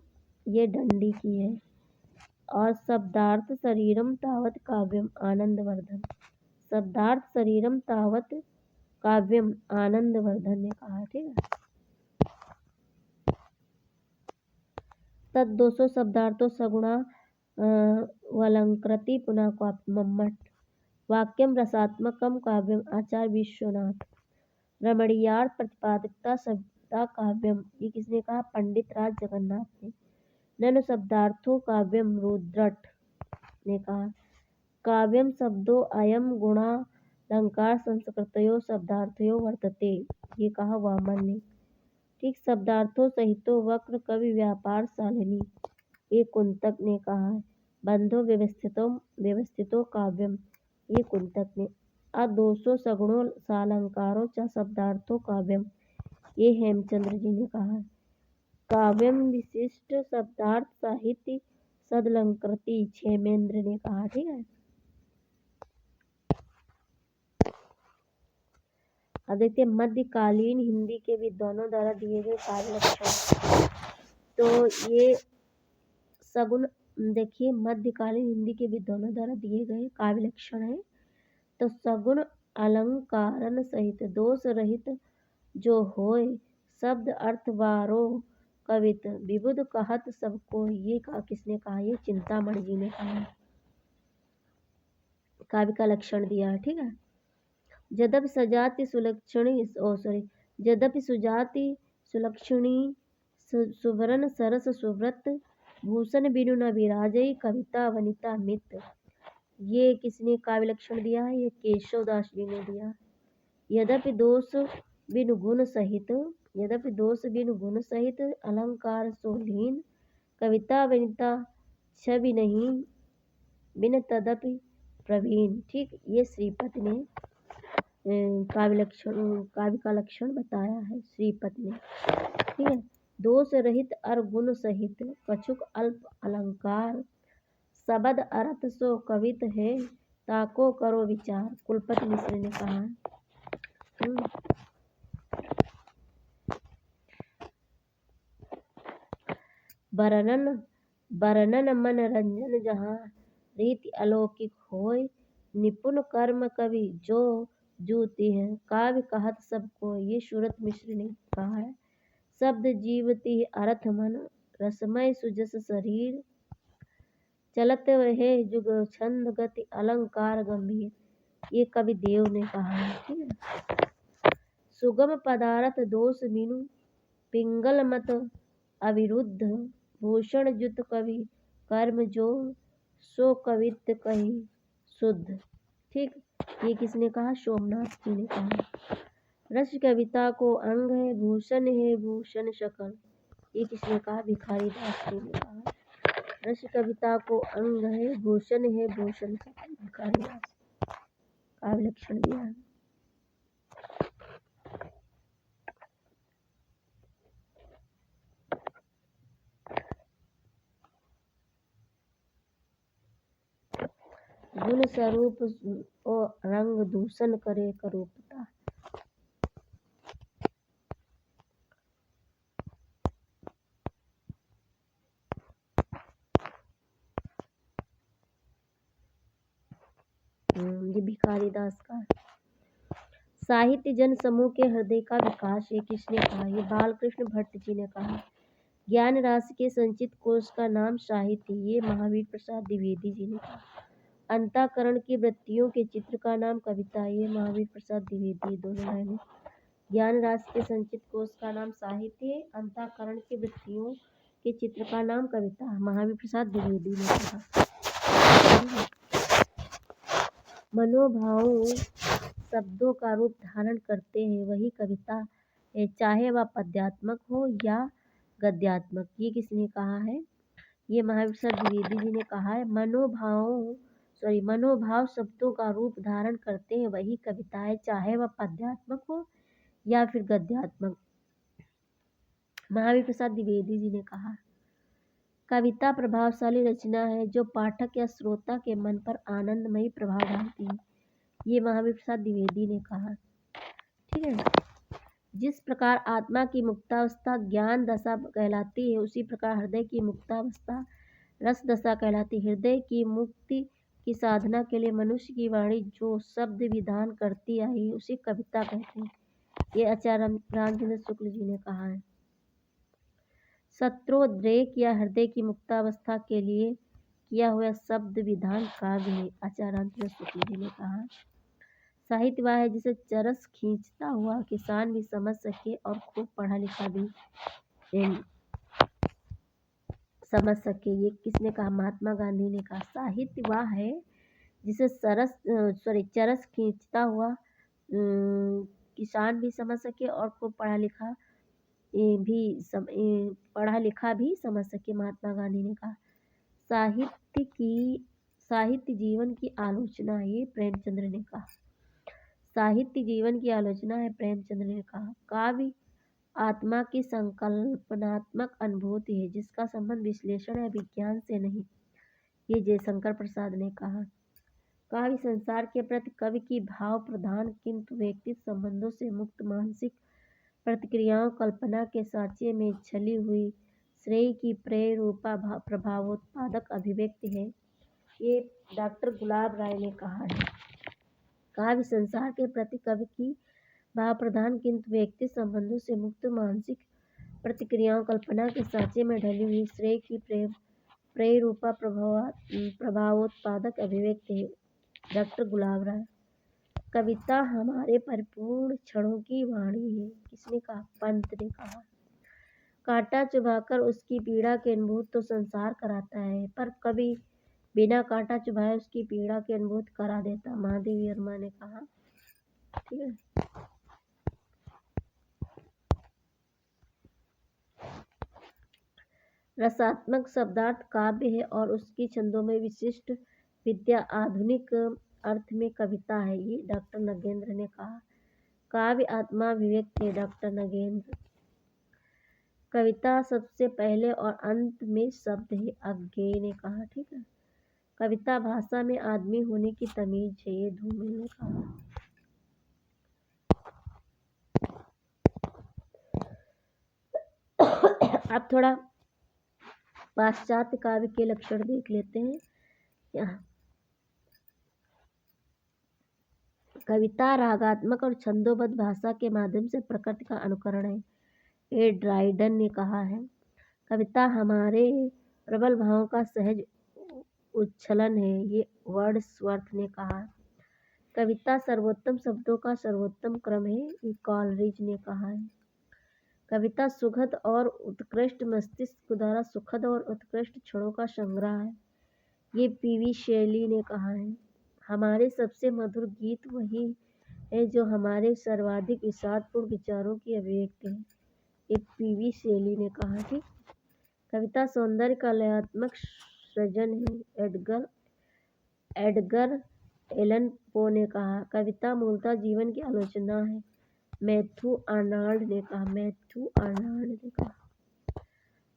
ये दंडी की है। और शब्दार्थ शरीरम तावत काव्यम आनंदवर्धन, शब्दार्थ शरीरम तावत काव्यम आनंदवर्धन ने कहा, ठीक है। तद 200 शब्दार्थों सगुणा वलंकृति पुनः मम्मट वाक्यम रसात्मकम काव्यम आचार्य विश्वनाथ। रमणीयार्थ प्रतिपादकता शब्दा काव्यम, ये किसने कहा? पंडित राज जगन्नाथ ने। ननु शब्दार्थो काव्यम रुद्रट ने कहा। काव्यम शब्दों अयम गुणालंकार संस्कृतयो शब्दार्थयो वर्तते, ये कहा वामन ने, ठीक। शब्दार्थों सहितो वक्र कवि व्यापार शालिनी, ये कुंतक ने कहा है। बंधो व्यवस्थितो काव्यम, ये कुंतक ने। अदोषो सगुणों सालंकारों च शब्दार्थों काव्यम, ये हेमचंद्र जी ने कहा है। काव्यम विशिष्ट शब्दार्थ साहित्य सदलंकृति, क्षेमेंद्र ने कहा। ठीक है, अब देखते हैं मध्यकालीन हिंदी के विद्वानों द्वारा दिए गए काव्य लक्षण। तो ये सगुण, देखिए मध्यकालीन हिंदी के विद्वानों द्वारा दिए गए काव्य लक्षण है। तो सगुण अलंकारन सहित दोष रहित जो होय, शब्द अर्थ बारो कवित विबुध कहत सबको, ये कहा किसने कहा? ये चिंतामणि जी ने कहा, काव्य का लक्षण दिया है। ठीक है, यद्यपि सजाति सुलक्षणी यद्यपि सुजाति सुलक्षणी सुवर्ण सरस सुव्रत भूषण बिनु न विराजई कविता वनिता मित, ये किसने काव्य लक्षण दिया है? ये केशव दास जी ने दिया। यद्यपि दोष बिनु गुण सहित, यद्यपि दोष बिनु गुण सहित अलंकार सोलीन कविता वनिता छवि नहीं बिन तदपि प्रवीण। ठीक, ये श्रीपति ने काव्य का लक्षण बताया है, श्रीपति ने। ठीक है, दोष रहित और गुण सहित कछुक अल्प अलंकार शब्द अर्थ सो कवित है, ताको करो विचार, कुलपति मिश्र ने कहा। वर्णन मन रंजन जहाँ रीति अलौकिक होय, निपुण कर्म कवि जो जूती है, काव्य कहत सबको, ये सूरत मिश्र ने कहा है। शब्द जीवती अर्थ मन रसमय सुजस शरीर, चलत है जुग छंद गति अलंकार गंभीर, ये कवि देव ने कहा है। ठीक है, सुगम पदार्थ दोष बिनु पिंगल मत अविरुद्ध, भूषण जुत कवि कर्म जो सो कवित्व कही शुद्ध। ठीक, ये किसने कहा? सोमनाथ जी ने कहा। रस कविता को अंग है, भूषण है भूषण शकल, ये किसने कहा? भिखारी दास जी ने कहा। रस कविता को अंग है, भूषण है भूषण शकल, भिखारी दास, काव्य लक्षण दिया है। गुण स्वरूप और रंग दूषण करे करूपता, ये भिखारी दास का। साहित्य जन समूह के हृदय का विकास, ये किसने कहा? ये बालकृष्ण भट्ट जी ने कहा। ज्ञान राशि के संचित कोश का नाम साहित्य, ये महावीर प्रसाद द्विवेदी जी ने कहा। अंतःकरण की वृत्तियों के चित्र का नाम कविता, ये महावीर प्रसाद द्विवेदी, दोनों लाइनें। ज्ञान राशि के संचित कोश का नाम साहित्य, अंतःकरण की वृत्तियों के चित्र का नाम कविता, महावीर प्रसाद द्विवेदी ने कहा। मनोभावों शब्दों का रूप धारण करते हैं, वही कविता है, चाहे वह पद्यात्मक हो या गद्यात्मक, ये किसने कहा है? ये महावीर प्रसाद द्विवेदी जी ने कहा है। मनोभाव शब्दों का रूप धारण करते हैं, वही कविता है, चाहे वह पद्यात्मक हो या फिर गद्यात्मक, महावीर प्रसाद द्विवेदी जी ने कहा। कविता प्रभावशाली रचना है जो पाठक या श्रोता के मन पर आनंदमयी प्रभाव डालती है, ये महावीर प्रसाद द्विवेदी ने कहा। ठीक है, जिस प्रकार आत्मा की मुक्तावस्था ज्ञान दशा कहलाती है, उसी प्रकार हृदय की मुक्तावस्था रस दशा कहलाती है। हृदय की मुक्ति की साधना के लिए मनुष्य की वाणी जो शब्द विधान करती आई है, उसी कविता कहते हैं, ये आचार्य रामचंद्र शुक्ल जी ने कहा है। शत्रोद्रेक या हृदय की मुक्तावस्था के लिए किया हुआ शब्द विधान काव्य है, आचार्य रामचंद्र शुक्ल जी ने कहा। साहित्य वह है जिसे चरस खींचता हुआ किसान भी समझ सके और खूब पढ़ा लिखा भी समझ सके, ये किसने कहा? महात्मा गांधी ने कहा। साहित्य वह है जिसे चरस खींचता हुआ किसान भी समझ सके और खूब पढ़ा लिखा भी समझ सके, महात्मा गांधी ने कहा। साहित्य जीवन की आलोचना, ये प्रेमचंद्र ने कहा। साहित्य जीवन की आलोचना है। प्रेमचंद ने कहा काव्य आत्मा की संकल्पनात्मक अनुभूति है जिसका संबंध विश्लेषण या विज्ञान से नहीं। ये जयशंकर प्रसाद ने कहा काव्य संसार के प्रति कवि की भाव प्रधान किंतु व्यक्तिगत संबंधों से मुक्त मानसिक प्रतिक्रियाओं कल्पना के साँचे में छली हुई श्रेय की प्रेरूपा प्रभावोत्पादक अभिव्यक्ति है। ये डॉक्टर गुलाब राय ने कहा है। काव्य संसार के प्रति कवि की भाव प्रधान किंतु व्यक्ति संबंधों से मुक्त मानसिक प्रतिक्रियाओं कल्पना के साँचे में ढली हुई श्रेय की प्रेरूपा प्रभावोत्पादक अभिव्यक्ति है। डॉक्टर गुलाब राय। कविता हमारे परिपूर्ण क्षणों की वाणी है। किसने कहा? पंत ने कहा। कांटा चुभाकर उसकी पीड़ा के अनुभूत तो संसार कराता है पर कभी बिना कांटा चुभाए उसकी पीड़ा के अनुभूत करा देता। महादेवी वर्मा ने कहा। ठीक है। रसात्मक शब्दार्थ काव्य है और उसकी छंदों में विशिष्ट विद्या आधुनिक अर्थ में कविता है। ये डॉक्टर नगेंद्र ने कहा। काव्य आत्मा अभिव्यक्ति है। डॉक्टर नगेंद्र। कविता सबसे पहले और अंत में शब्द है। अज्ञेय ने कहा। ठीक है। कविता भाषा में आदमी होने की तमीज है। ये धूमिल ने कहा। अब थोड़ा पाश्चात्य काव्य के लक्षण देख लेते हैं। यहाँ कविता रागात्मक और छंदोबद्ध भाषा के माध्यम से प्रकृति का अनुकरण है। ए ड्राइडन ने कहा है। कविता हमारे प्रबल भावों का सहज उच्छलन है। ये वर्ड्सवर्थ ने कहा। कविता सर्वोत्तम शब्दों का सर्वोत्तम क्रम है। ये कॉलरिज ने कहा है। कविता सुखद और उत्कृष्ट मस्तिष्क द्वारा सुखद और उत्कृष्ट क्षणों का संग्रह है। ये पीवी शैली ने कहा है। हमारे सबसे मधुर गीत वही है जो हमारे सर्वाधिक विषादपूर्ण विचारों की अभिव्यक्ति है। ये पीवी शैली ने कहा। ठीक। कविता सौंदर्य का लयात्मक सृजन है। एडगर एलन पो ने कहा। कविता मूलतः जीवन की आलोचना है। मैथ्यू आर्नल्ड ने कहा।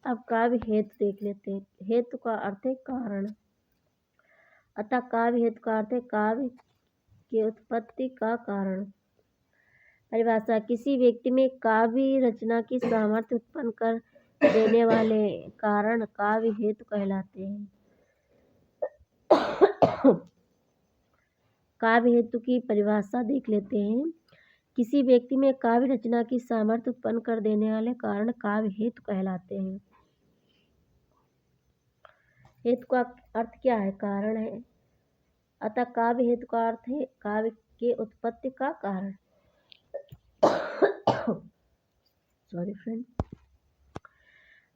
अब काव्य हेतु देख लेते हैं। हेतु का अर्थ है कारण। अतः काव्य हेतु का अर्थ है काव्य की उत्पत्ति का कारण। परिभाषा किसी व्यक्ति में काव्य रचना की सामर्थ्य उत्पन्न कर देने वाले कारण काव्य हेतु कहलाते हैं। काव्य हेतु की परिभाषा देख लेते हैं। किसी व्यक्ति में काव्य रचना की सामर्थ्य उत्पन्न कर देने वाले कारण काव्य हेतु कहलाते हैं। हेतु का अर्थ क्या है? कारण है। अतः काव्य हेतु का अर्थ है काव्य के उत्पत्ति का कारण। Sorry friend.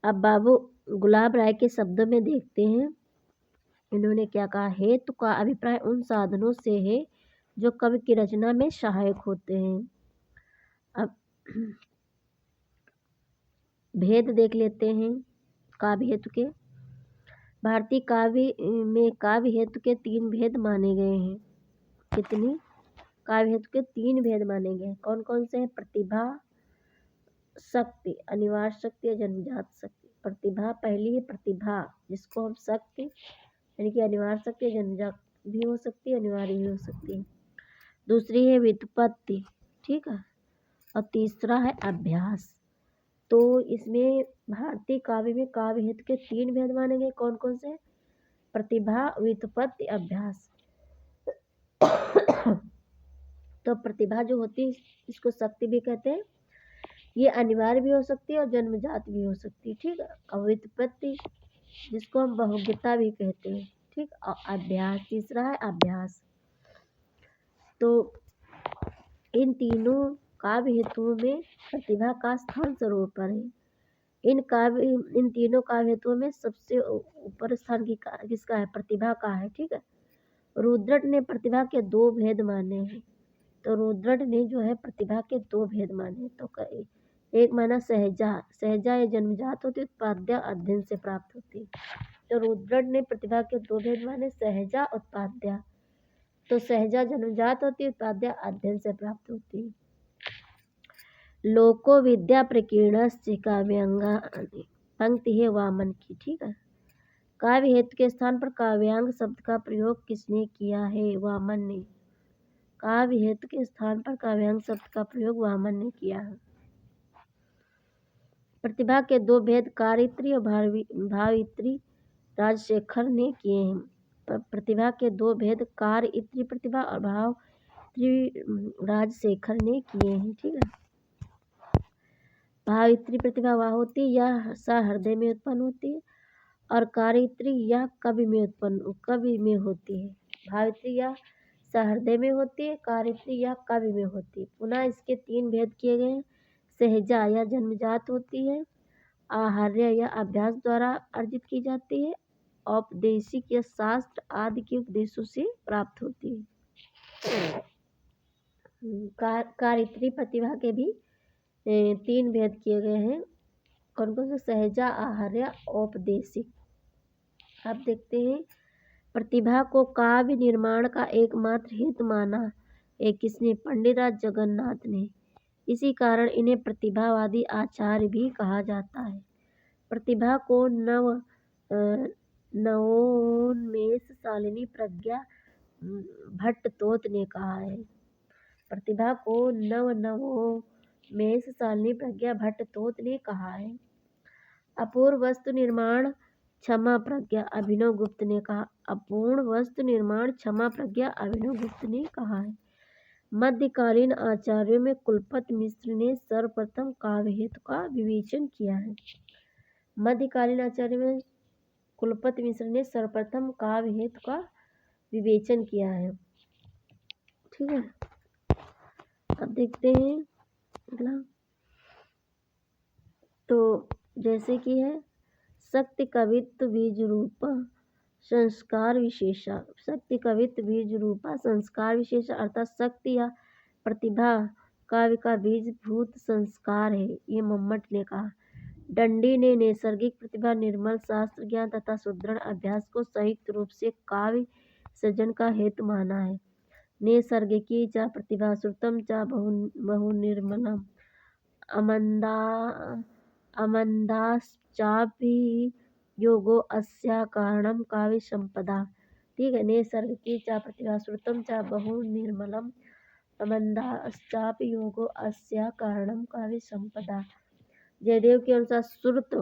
अब बाबू गुलाब राय के शब्दों में देखते हैं इन्होंने क्या कहा। हेतु का अभिप्राय उन साधनों से है जो कवि की रचना में सहायक होते हैं। अब भेद देख लेते हैं काव्य हेतु के। भारतीय काव्य में काव्य हेतु के 3 भेद माने गए हैं। कितनी? काव्य हेतु के 3 भेद माने गए हैं। कौन कौन से हैं? प्रतिभा शक्ति, अनिवार्य शक्ति या जन्मजात शक्ति। प्रतिभा पहली है। प्रतिभा जिसको हम शक्ति यानी कि अनिवार्य शक्ति या जन्मजात भी हो सकती है, अनिवार्य भी हो सकती है। दूसरी है व्युत्पत्ति। ठीक है। और तीसरा है अभ्यास। तो इसमें भारतीय काव्य में काव्य हेतु के 3 भेद माने गए। कौन कौन से? प्रतिभा, व्युत्पत्ति, अभ्यास। तो प्रतिभा जो होती है इसको शक्ति भी कहते हैं। ये अनिवार्य भी हो सकती है और जन्मजात भी हो सकती है। ठीक है। और व्युत्पत्ति जिसको हम बहुज्ञता भी कहते हैं। ठीक। और अभ्यास तीसरा है अभ्यास। तो इन तीनों काव्य हेतुओं में प्रतिभा का स्थान सर्वोपर है। इन तीनों काव्य हेतुओं में सबसे ऊपर स्थान किसका है? प्रतिभा का है। ठीक है। रुद्रट ने प्रतिभा के 2 भेद माने हैं। तो रुद्रट ने जो है प्रतिभा के 2 भेद माने। तो एक माना सहजा या जन्मजात होती, उत्पाद्या अध्ययन से प्राप्त होती। तो रुद्रट ने प्रतिभा के 2 भेद माने, सहजा, उत्पाद्या। तो सहजा जन्मजात होती है, उत्पाद्य अध्ययन से प्राप्त होती है। लोको विद्या प्रकीर्णश्च काव्यांगा पंक्ति है वामन की, ठीक है। काव्य हेतु के स्थान पर काव्यांग शब्द का प्रयोग किसने किया है? वामन ने। काव्य हेतु के स्थान पर काव्यांग शब्द का प्रयोग वामन ने किया है। प्रतिभा के दो भेद कारित्री और भावित्री राजशेखर ने किए हैं। प्रतिभा के दो भेद कारित्री प्रतिभा और भावित्री राजशेखर ने किए हैं, ठीक है। भावित्री प्रतिभा वह होती है या सहृदय में उत्पन्न होती है, और कारित्री या कवि में होती है। भावित्री या सहृदय में होती है, कारित्री या कवि में होती है। पुनः इसके तीन भेद किए गए हैं। सहजा या जन्मजात होती है, आहार्य या अभ्यास द्वारा अर्जित की जाती है, औपदेशिक या शास्त्र आदि के उपदेशों से प्राप्त होती है। कारित्री प्रतिभा के भी तीन भेद किए गए हैं। कौन कौन से? सहजा, आहार्य, औपदेशिक। अब देखते हैं, प्रतिभा को काव्य निर्माण का एकमात्र हेतु माना है किसने? पंडितराज जगन्नाथ ने। इसी कारण इन्हें प्रतिभावादी आचार्य भी कहा जाता है। प्रतिभा को नवोन्मेषशालिनी प्रज्ञा भट्टतोत ने कहा है। प्रतिभा को नवोन्मेषशालिनी प्रज्ञा भट्टतोत ने कहा है। अपूर्व वस्तु निर्माण क्षमा प्रज्ञा अभिनव गुप्त ने कहा। अपूर्ण वस्तु निर्माण क्षमा प्रज्ञा अभिनव गुप्त ने कहा है। मध्यकालीन आचार्यों में कुलपति मिश्र ने सर्वप्रथम काव्य हेतु का विवेचन किया है। मध्यकालीन आचार्यों में कुलपति मिश्र ने सर्वप्रथम काव्य हेतु का विवेचन किया है, ठीक है। अब देखते हैं अगला। तो जैसे कि है शक्ति कवित्व बीज रूप संस्कार विशेषा। शक्ति कवित्व बीज रूपा संस्कार विशेषा अर्थात शक्ति या प्रतिभा काव्य का बीजभूत संस्कार है, ये मम्मट ने कहा। दंडी ने नैसर्गिक प्रतिभा, निर्मल शास्त्र ज्ञान तथा सुदृढ़ अभ्यास को संयुक्त रूप से काव्य सृजन का हेतु माना है। नैसर्गिकी च प्रतिभा श्रुतम च बहुनिर्मलम अमंदाश्चापि योगो अस्या कारणम काव्य संपदा, ठीक है। नैसर्गिकी च प्रतिभा श्रुतम च बहुनिर्मलम अमंदाश्चापि योगो अस्या कारणम काव्य संपदा। जयदेव के अनुसार श्रुत,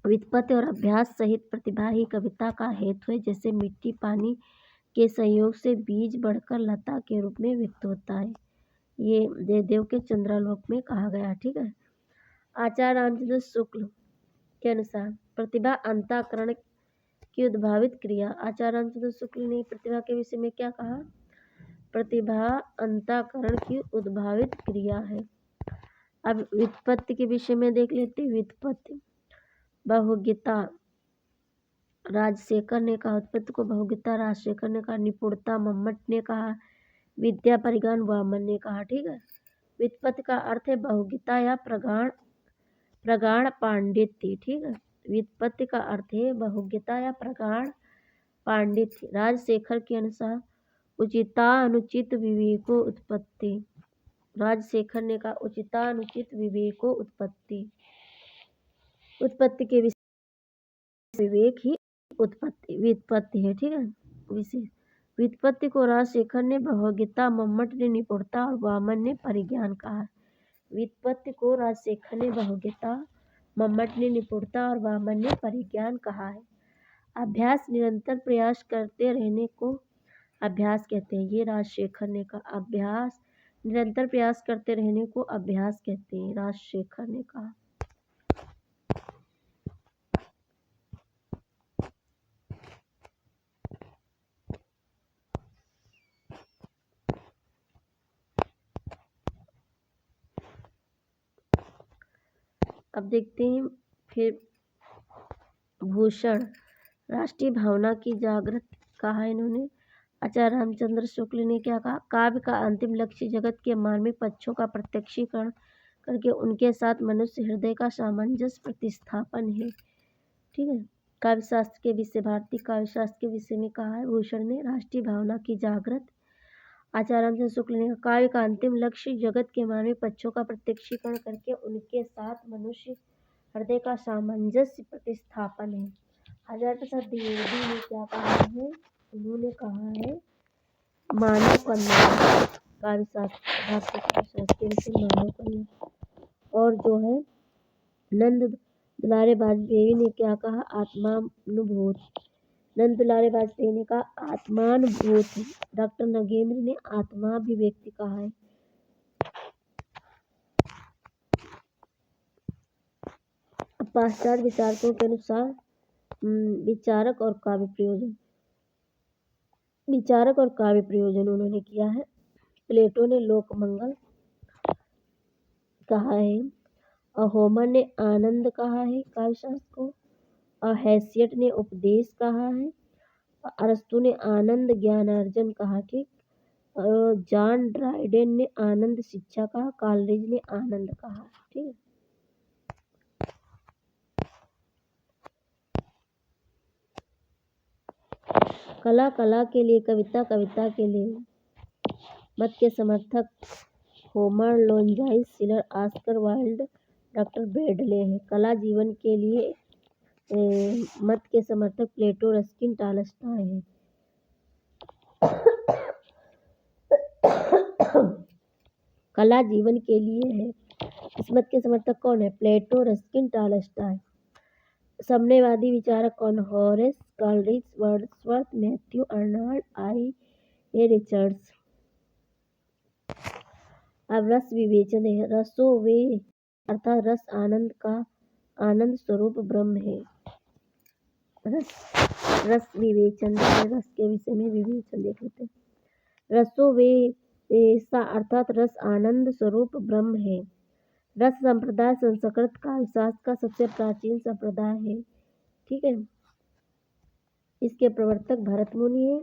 व्युत्पत्ति और अभ्यास सहित प्रतिभा ही कविता का हेतु है। जैसे मिट्टी पानी के संयोग से बीज बढ़कर लता के रूप में व्यक्त होता है, ये जयदेव के चंद्रालोक में कहा गया, ठीक है। आचार्य रामचंद्र शुक्ल के अनुसार प्रतिभा अंतःकरण की उद्भावित क्रिया। आचार्य रामचंद्र शुक्ल ने प्रतिभा के विषय में क्या कहा? प्रतिभा अंतःकरण की उद्भावित क्रिया है। अब व्युत्पत्ति के विषय में देख लेते हैं। व्युत्पत्ति बहुज्ञता राजशेखर ने कहा। उत्पत्ति को बहुज्ञता राजशेखर ने कहा। निपुणता मम्मट ने कहा। विद्या परिज्ञान वामन ने कहा, ठीक है। व्युत्पत्ति का अर्थ है बहुज्ञता या प्रगाढ़ पांडित्य, ठीक है। व्युत्पत्ति का अर्थ है बहुज्ञता या प्रगाढ़ पांडित्य। राजशेखर के अनुसार उचितानुचित विवेको उत्पत्ति। राजशेखर ने कहा उचितानुचित विवेको उत्पत्ति। उत्पत्ति के विषय विवेक ही व्युत्पत्ति है, ठीक है। विशेष व्युत्पत्ति को राजशेखर ने बहुज्ञता, मम्मट ने निपुणता और वामन ने परिज्ञान कहा। व्युत्पत्ति को राजशेखर ने बहुज्ञता, मम्मट ने निपुणता और वामन ने परिज्ञान कहा है। अभ्यास निरंतर प्रयास करते रहने को अभ्यास कहते हैं, ये राजशेखर ने कहा। अभ्यास निरंतर प्रयास करते रहने को अभ्यास कहते हैं, राजशेखर ने कहा। अब देखते हैं फिर भूषण राष्ट्रीय भावना की जागृत कहा इन्होंने। आचार्य रामचंद्र शुक्ल ने क्या कहा? काव्य का अंतिम लक्ष्य जगत के मानविक पक्षों का प्रत्यक्षीकरण करके उनके साथ मनुष्य हृदय का सामंजस्य प्रतिस्थापन है, ठीक है। काव्य शास्त्र के विषय भारतीय काव्य शास्त्र के विषय में कहा है भूषण ने। राष्ट्रीय भावना की जागृत आचार्य रामचंद्र शुक्ल ने काव्य का अंतिम लक्ष्य जगत के मानवीय पक्षों का प्रत्यक्षीकरण करके उनके साथ मनुष्य हृदय का सामंजस्य प्रतिस्थापन है। हजारी प्रसाद द्विवेदी ने क्या कहा है? उन्होंने कहा है मानव कल्याण काव्य शास्त्र मानव कल्याण। और जो है नंद दुलारे वाजपेयी ने क्या कहा? आत्मानुभूत। नंद दुलारे वाजपेयी ने कहा आत्मानुभूत। डॉक्टर नगेंद्र ने आत्माभिव्यक्ति कहा है। पाश्चात्य विचारकों के अनुसार विचारक और काव्य प्रयोजन उन्होंने किया है। प्लेटो ने लोकमंगल कहा है और होमर ने आनंद कहा है काव्य शास्त्र को, और हैसियट ने उपदेश कहा है, अरस्तु ने आनंद ज्ञानार्जन कहा, ठीक। और जॉन ड्राइडेन ने आनंद शिक्षा कहा, कॉलरिज ने आनंद कहा, ठीक है। कला के लिए, कविता के लिए मत के समर्थक Homer, लोंजाइस, शिलर, Oscar Wilde, doctor Bradley हैं। कला जीवन के लिए मत के समर्थक प्लेटो, रस्किन, टॉलस्टॉय हैं। कला जीवन के लिए है, इस मत के समर्थक कौन है? प्लेटो, रस्किन, टॉलस्टॉय। साम्यवादी विचारक कौन? Horace, Coleridge, Wordsworth, Matthew Arnold, IA. Richards. अब रस विवेचन है। रसो वे अर्थात रस आनंद का आनंद स्वरूप ब्रह्म है। रस विवेचन, रस के विषय में विवेचन देख लेते हैं। रसो वे ऐसा अर्थात रस आनंद स्वरूप ब्रह्म है। रस संप्रदाय संस्कृत काव्य शास्त्र का सबसे प्राचीन संप्रदाय है, ठीक है। इसके प्रवर्तक भरत मुनि है,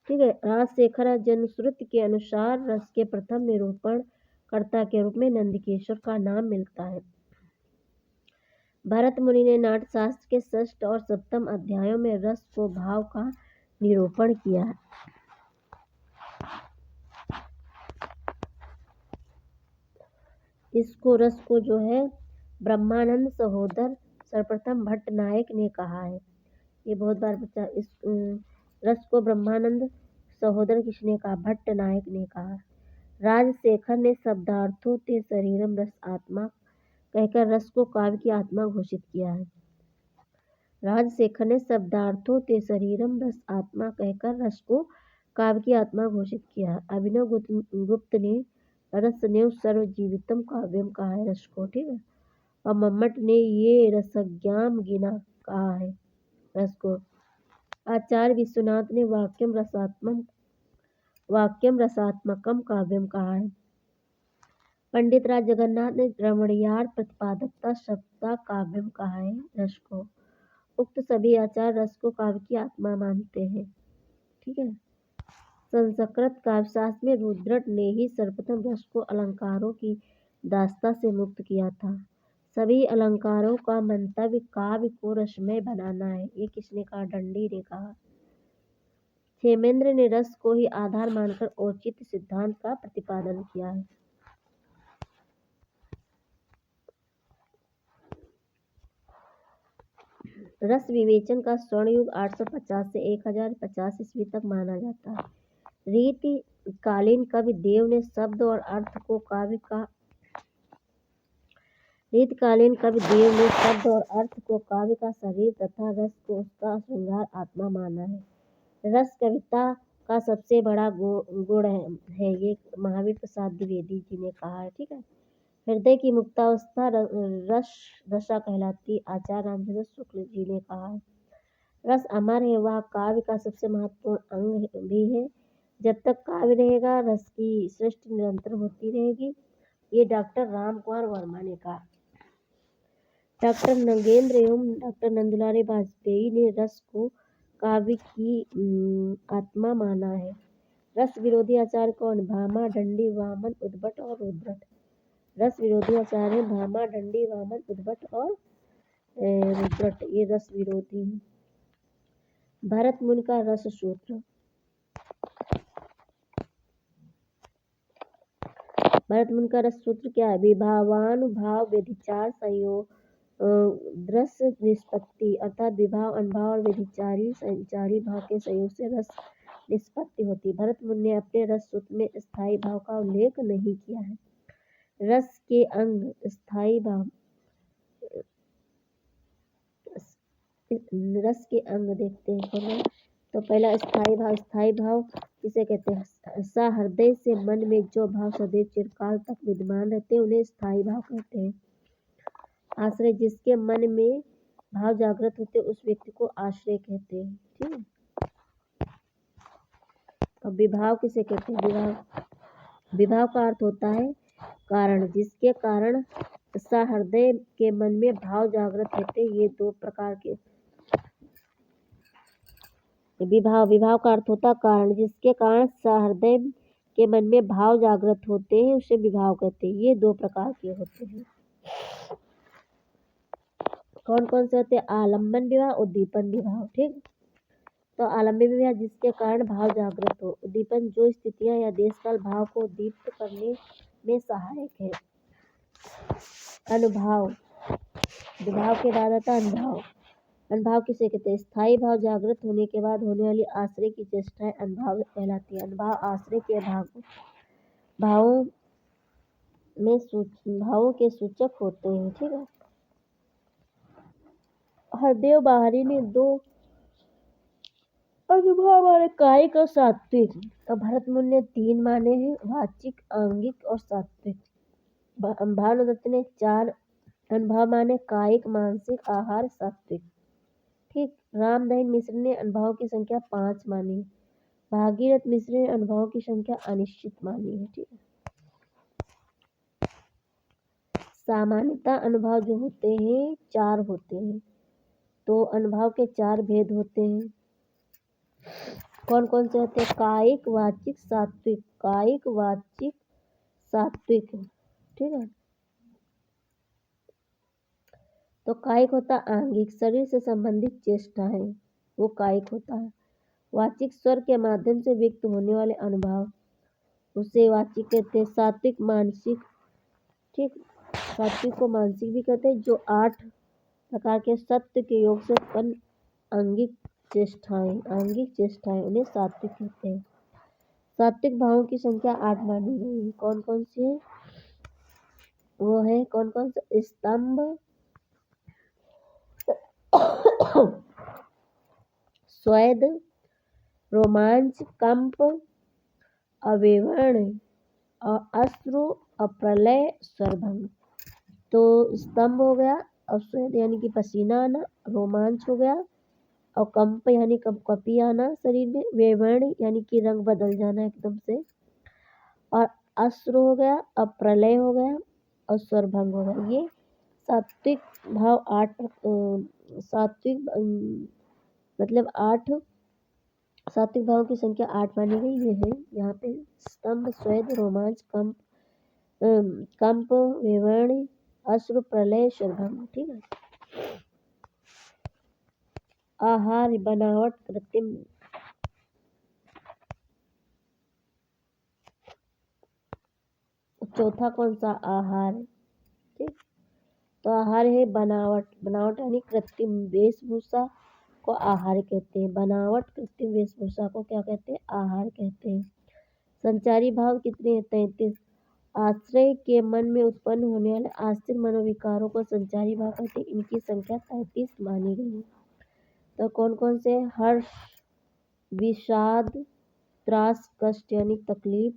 ठीक है। राजशेखर जनश्रुति के अनुसार रस के प्रथम निरूपण कर्ता के रूप में नंदकेश्वर का नाम मिलता है। भरत मुनि ने नाट्यशास्त्र के षष्ठ और सप्तम अध्यायों में रस को भाव का निरूपण किया है। इसको रस को जो है ब्रह्मानंद सहोदर सर्वप्रथम भट्ट नायक ने कहा है। ये बहुत बार बच्चा इस रस को ब्रह्मानंद सहोदर किसने कहा? भट्ट नायक ने कहा। राजशेखर ने शब्दार्थों ते शरीरम रस आत्मा कहकर रस को काव्य की आत्मा घोषित किया है। राजशेखर ने शब्दार्थों ते शरीरम रस आत्मा कहकर रस को काव्य की आत्मा घोषित किया है। अभिनव गुप्त ने रसनेव सर्वजीवितम काव्यम कहा है रस को, ठीक है। और मम्मट ने ये रसज्ञाम गिना कहा है रस को। आचार्य विश्वनाथ ने वाक्यम रसात्मकम काव्यम कहा है। पंडित राज जगन्नाथ ने रमणीयार्थ प्रतिपादकता शब्दा काव्यम कहा है रस को। उक्त सभी आचार्य रस को काव्य की आत्मा मानते हैं, ठीक है। संस्कृत काव्यशास्त्र में रुद्रट ने ही सर्वप्रथम रस को अलंकारों की दास्ता से मुक्त किया था। सभी अलंकारों का मंतव्य काव्य को रसमय बनाना है। ये किसने कहा? दंडी ने कहा। क्षेमेंद्र ने रस को ही आधार मानकर औचित्य सिद्धांत का प्रतिपादन किया है। रस विवेचन का स्वर्ण युग 850 से 1050 ईस्वी तक माना जाता है। रीतिकालीन कवि देव ने शब्द और अर्थ को काव्य का शरीर तथा रस को उसका श्रृंगार आत्मा माना है। रस कविता का सबसे बड़ा गुण है, ये महावीर प्रसाद द्विवेदी जी ने कहा है, ठीक है। हृदय की मुक्तावस्था रसा कहलाती, आचार्य रामचंद्र शुक्ल जी ने कहा है। रस अमर है, वह काव्य का सबसे महत्वपूर्ण अंग भी है। जब तक काव्य रहेगा रस की सृष्टि निरंतर होती रहेगी। ये डॉक्टर राम कुमार वर्मा ने कहा। डॉक्टर नगेंद्र एवं डॉक्टर नंदुलारे वाजपेयी ने रस को काव्य की आत्मा माना है। रस विरोधी आचार्य कौन? भामा, दंडी, वामन, उद्भट और रुद्रट। रस विरोधी आचार्य भामा, दंडी, वामन, उद्भट और रुद्रट, ये रस विरोधी हैं। भरत मुनि का रस सूत्र। भरत मुनि का रस सूत्र क्या है? विभावानुभाव व्यभिचार संयोग दृश्य निष्पत्ति, अर्थात विभाव अनुभाव और व्यभिचारी संचारी भाव के संयोग से रस निष्पत्ति होती है। भरत मुनि ने अपने रस सूत्र में स्थायी भाव का उल्लेख नहीं किया है। रस के अंग स्थायी भाव, रस के अंग देखते हैं। तो पहला स्थायी भाव किसे कहते हैं? सहृदय से मन में जो भाव सदैव चिरकाल तक विद्यमान रहते हैं उन्हें स्थायी भाव कहते हैं। आश्रय, जिसके मन में भाव जागृत होते उस व्यक्ति को आश्रय कहते हैं। ठीक है। अब विभाव किसे कहते हैं? विभाव का अर्थ होता है कारण, जिसके कारण सहृदय के मन में भाव जागृत होते। ये दो प्रकार के विभाव का अर्थ होता है कारण, जिसके कारण सहृदय के मन में भाव जागृत होते हैं, उसे विभाव कहते हैं। ये दो प्रकार के होते हैं। कौन कौन से होते हैं? आलम्बन विवाह, उद्दीपन विवाह। ठीक। तो आलम्बन विवाह जिसके कारण भाव जागृत हो। उद्दीपन जो स्थितियां या देश काल भाव को उद्दीप्त करने में सहायक है। अनुभाव, विभाव के बाद आता है अनुभाव। अनुभाव किसे कहते हैं? स्थायी भाव जागृत होने के बाद होने वाली आश्रय की चेष्टाएं अनुभाव कहलाती है। अनुभाव आश्रय के भावों के सूचक होते हैं। ठीक है। हरदेव बाहरी ने दो अनुभव माने, कायिक और सात्विक। तो भरत मुनि ने 3 माने हैं, वाचिक, आंगिक और सात्विक। भानुदत्त ने 4 अनुभव माने, कायिक, मानसिक, आहार, सात्विक। ठीक। रामदहिन मिश्र ने अनुभव की संख्या 5 मानी। भागीरथ मिश्र ने अनुभव की संख्या अनिश्चित मानी है। ठीक है। सामान्यतः अनुभव जो होते हैं 4 होते हैं। तो अनुभव के 4 भेद होते हैं। कौन कौन से होते हैं? कायिक, वाचिक, सात्विक। कायिक, वाचिक, सात्विक। ठीक है। तो कायिक होता आंगिक, शरीर से संबंधित चेष्टाएं, वो कायिक होता है। वाचिक, स्वर के माध्यम से व्यक्त होने वाले अनुभव, उसे वाचिक कहते हैं। सात्विक, मानसिक। ठीक। सात्विक को मानसिक भी कहते हैं। जो 8 प्रकार के सत्य के योग से उत्पन्न आंगिक चेष्टाएं उन्हें सात्विक कहते हैं। सात्विक भावों की संख्या 8 मानी गई है। कौन कौन सी है? वो है कौन कौन से? स्तंभ, स्वेद, रोमांच, कंप, अवेवर्ण और अश्रु, अप्रलय, स्वरभंग। तो स्तंभ हो गया, और स्वेद यानी कि पसीना आना, रोमांच हो गया, और कंप यानी कपी आना शरीर में, वेवर्ण यानी कि रंग बदल जाना एकदम से, और अश्रु हो गया, अप्रलय हो गया, और स्वरभंग हो गया। ये सात्विक भाव 8 सात्विक मतलब 8 सात्विक भावों की संख्या 8 मानी गई। ये है यहाँ पे स्तंभ, स्वेद, रोमांच, कंप, वेवर्ण, अश्रु, प्रलय, स्वरभंग। ठीक है। आहार, बनावट, कृत्रिम। चौथा कौन सा? आहार। ठीक। तो आहार है बनावट यानी कृत्रिम वेशभूषा को आहार कहते हैं। बनावट, कृत्रिम वेशभूषा को क्या कहते हैं? आहार कहते हैं। संचारी भाव कितने हैं? 33। आश्रय के मन में उत्पन्न होने वाले आस्तिक मनोविकारों को संचारी भाव कहते हैं। इनकी संख्या 33 मानी गई है। तो कौन कौन से? हर्ष, विषाद, त्रास, कष्ट यानी तकलीफ,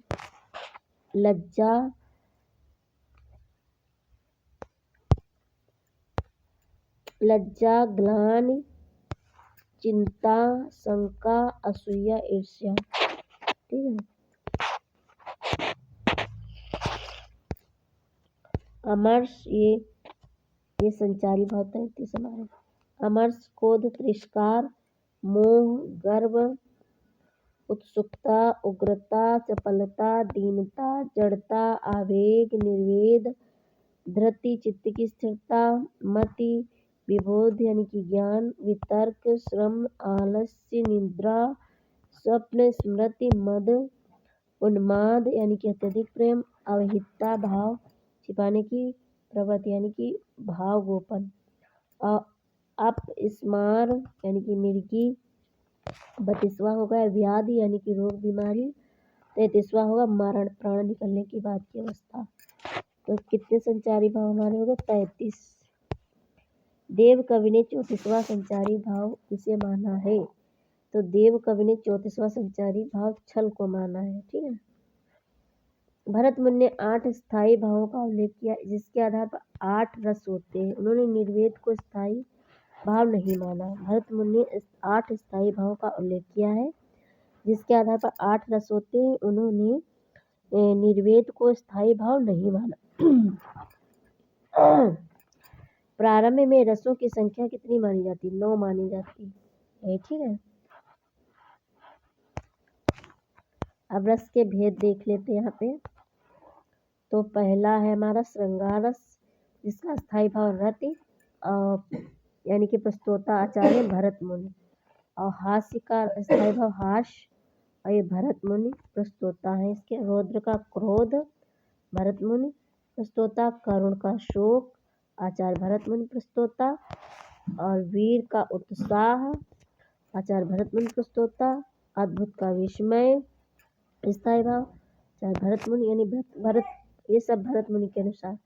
लज्जा, ग्लानि, चिंता, शंका, असूया, ईर्ष्या। ठीक है। अमर्ष, ये संचारी भाव 33 हमारे। अमर्ष, क्रोध, तिरस्कार, मोह, गर्व, उत्सुकता, उग्रता, चपलता, दीनता, जड़ता, आवेग, निर्वेद, धृति, चित्त की स्थिरता, मति, विबोध यानी कि ज्ञान, वितर्क, श्रम, आलस्य, निद्रा, स्वप्न, स्मृति, मद, उन्माद यानी कि अत्यधिक प्रेम, अवहितता भाव छिपाने की प्रवृत्ति यानी कि भाव गोपन। अपस्मार यानी कि मिर्गी। 32वां होगा व्याधि यानी कि रोग बीमारी। 33वां होगा मरण, प्राण निकलने की बात की अवस्था। तो कितने संचारी भाव हमारे हो गए? 33। देव कवि ने 34वां संचारी भाव किसे माना है? तो देव कवि ने 34वां संचारी भाव छल को माना है। ठीक है। भरत मुनि ने 8 स्थायी भावों का उल्लेख किया जिसके आधार पर 8 रस होते हैं। उन्होंने निर्वेद को स्थायी भाव नहीं माना। भरत मुनि ने 8 स्थायी भावों का उल्लेख किया है जिसके आधार पर 8 रस होते हैं। उन्होंने निर्वेद को स्थायी भाव नहीं माना। प्रारंभ में रसों की संख्या कितनी मानी जाती? 9 मानी जाती है। ठीक है। अब रस के भेद देख लेते हैं यहाँ पे। तो पहला है हमारा श्रृंगार रस जिसका स्थायी भाव रति यानी कि प्रस्तोता आचार्य भरत मुनि। और हास्य का स्थायी भाव हास्य और ये भरत मुनि प्रस्तोता है इसके। रौद्र का क्रोध भरत मुनि प्रस्तोता। करुण का शोक आचार्य भरत मुनि प्रस्तोता। और वीर का उत्साह आचार्य भरत मुनि प्रस्तोता। अद्भुत का विस्मय स्थायी भाव आचार्य भरत मुनि यानी भरत, ये सब भरत मुनि के अनुसार।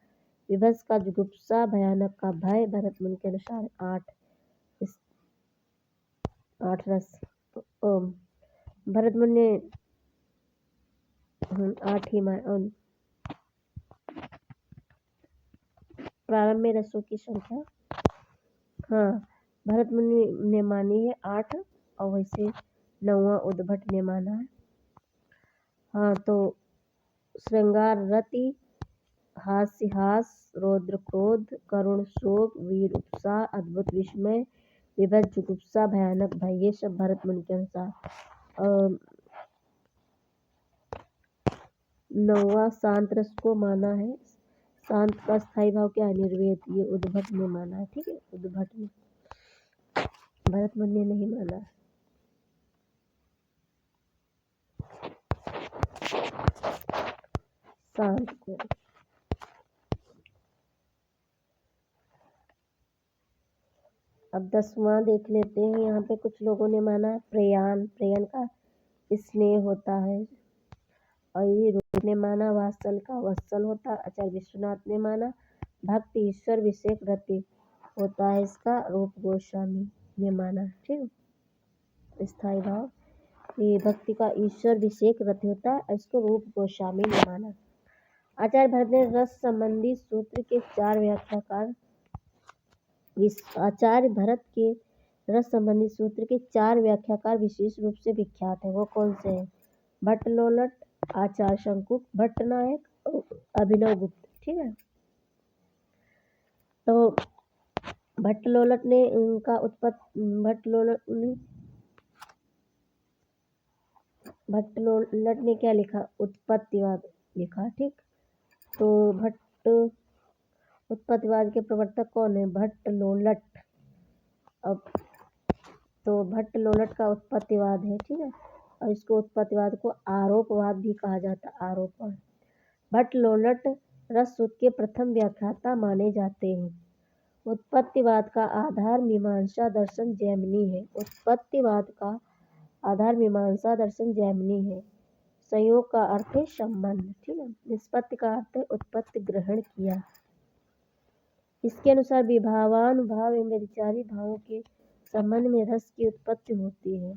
विभत्स का जुगुप्सा भयानक का भय भरत मुनि के अनुसार 8 रस। भरत मुनि ने 8 ही प्रारंभ में रसों की संख्या भरत मुनि ने मानी है 8 और वैसे 9वां उद्भट ने माना है। तो श्रृंगार रति, हास्य हास, रौद्र क्रोध, करुण शोक, वीर उत्साह, अद्भुत विस्मय, विभत्स जुगुप्सा भयानक भय, ये सब भरत मुनि के अनुसार। 9वां शांत रस को माना है। शांत का स्थायी भाव क्या है? निर्वेद, ये उद्भट ने माना है। ठीक है। उद्भट ने, भरत मुनि ने नहीं माना। शांत को। अब 10वां देख लेते हैं। यहाँ पे कुछ लोगों ने माना प्रयाण, प्रयाण का स्नेह होता है। और ये रोहित ने माना वात्सल का वत्सल होता है। आचार्य विश्वनाथ ने माना भक्ति ईश्वर विषेक रति होता है इसका। रूप गोस्वामी ने माना। ठीक, स्थायी भाव ये भक्ति का ईश्वर विषेक रति होता है, इसको रूप गोस्वामी ने माना। आचार्य भरत ने रस संबंधी सूत्र के 4 व्याख्याकार आचार्य भरत के रस संबंधी सूत्र के 4 व्याख्याकार विशेष रूप से विख्यात है। वो कौन से हैं? भट्टलोलट, आचार्य शंकुक, भट्टनायक और अभिनव गुप्त। ठीक है। तो भट्टलोलट ने उनका भट्टलोलट ने क्या लिखा? उत्पत्तिवाद लिखा। ठीक। तो उत्पत्तिवाद के प्रवर्तक कौन है? भट्टलोलट। अब तो भट्टलोलट का उत्पत्तिवाद है। ठीक है। और इसको उत्पत्तिवाद को आरोपवाद भी कहा जाता है। आरोपवाद। भट्टलोलट रस सूत्र के प्रथम व्याख्याता माने जाते हैं। उत्पत्तिवाद का आधार मीमांसा दर्शन जैमिनी है। उत्पत्तिवाद का आधार मीमांसा दर्शन जैमिनी है। संयोग का अर्थ है संबंध। ठीक है। निष्पत्ति का अर्थ है उत्पत्ति, ग्रहण किया। इसके अनुसार विभावानुभाव एवं व्यभिचारी भावों के संबंध में रस की उत्पत्ति होती है।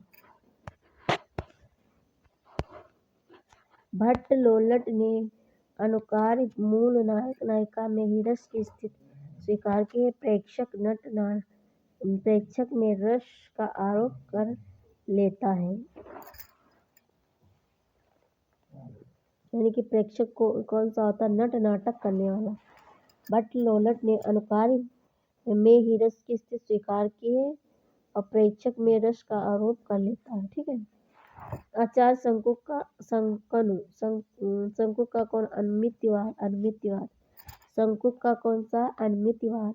भट्टलोलट ने अनुकार्य मूल नायक नायिका में ही रस की स्थिति स्वीकार की है। प्रेक्षक में रस का आरोप कर लेता है, यानी कि प्रेक्षक को कौन सा होता? नट नाटक करने वाला। भट्टलोलट ने अनुकार्य में ही रस की स्थिति स्वीकार की है और प्रेक्षक में रस का आरोप कर लेता है। ठीक है। आचार्य शंकुक का कौन? अनमित्यवाद। शंकुक का कौन सा? अनमित्यवाद।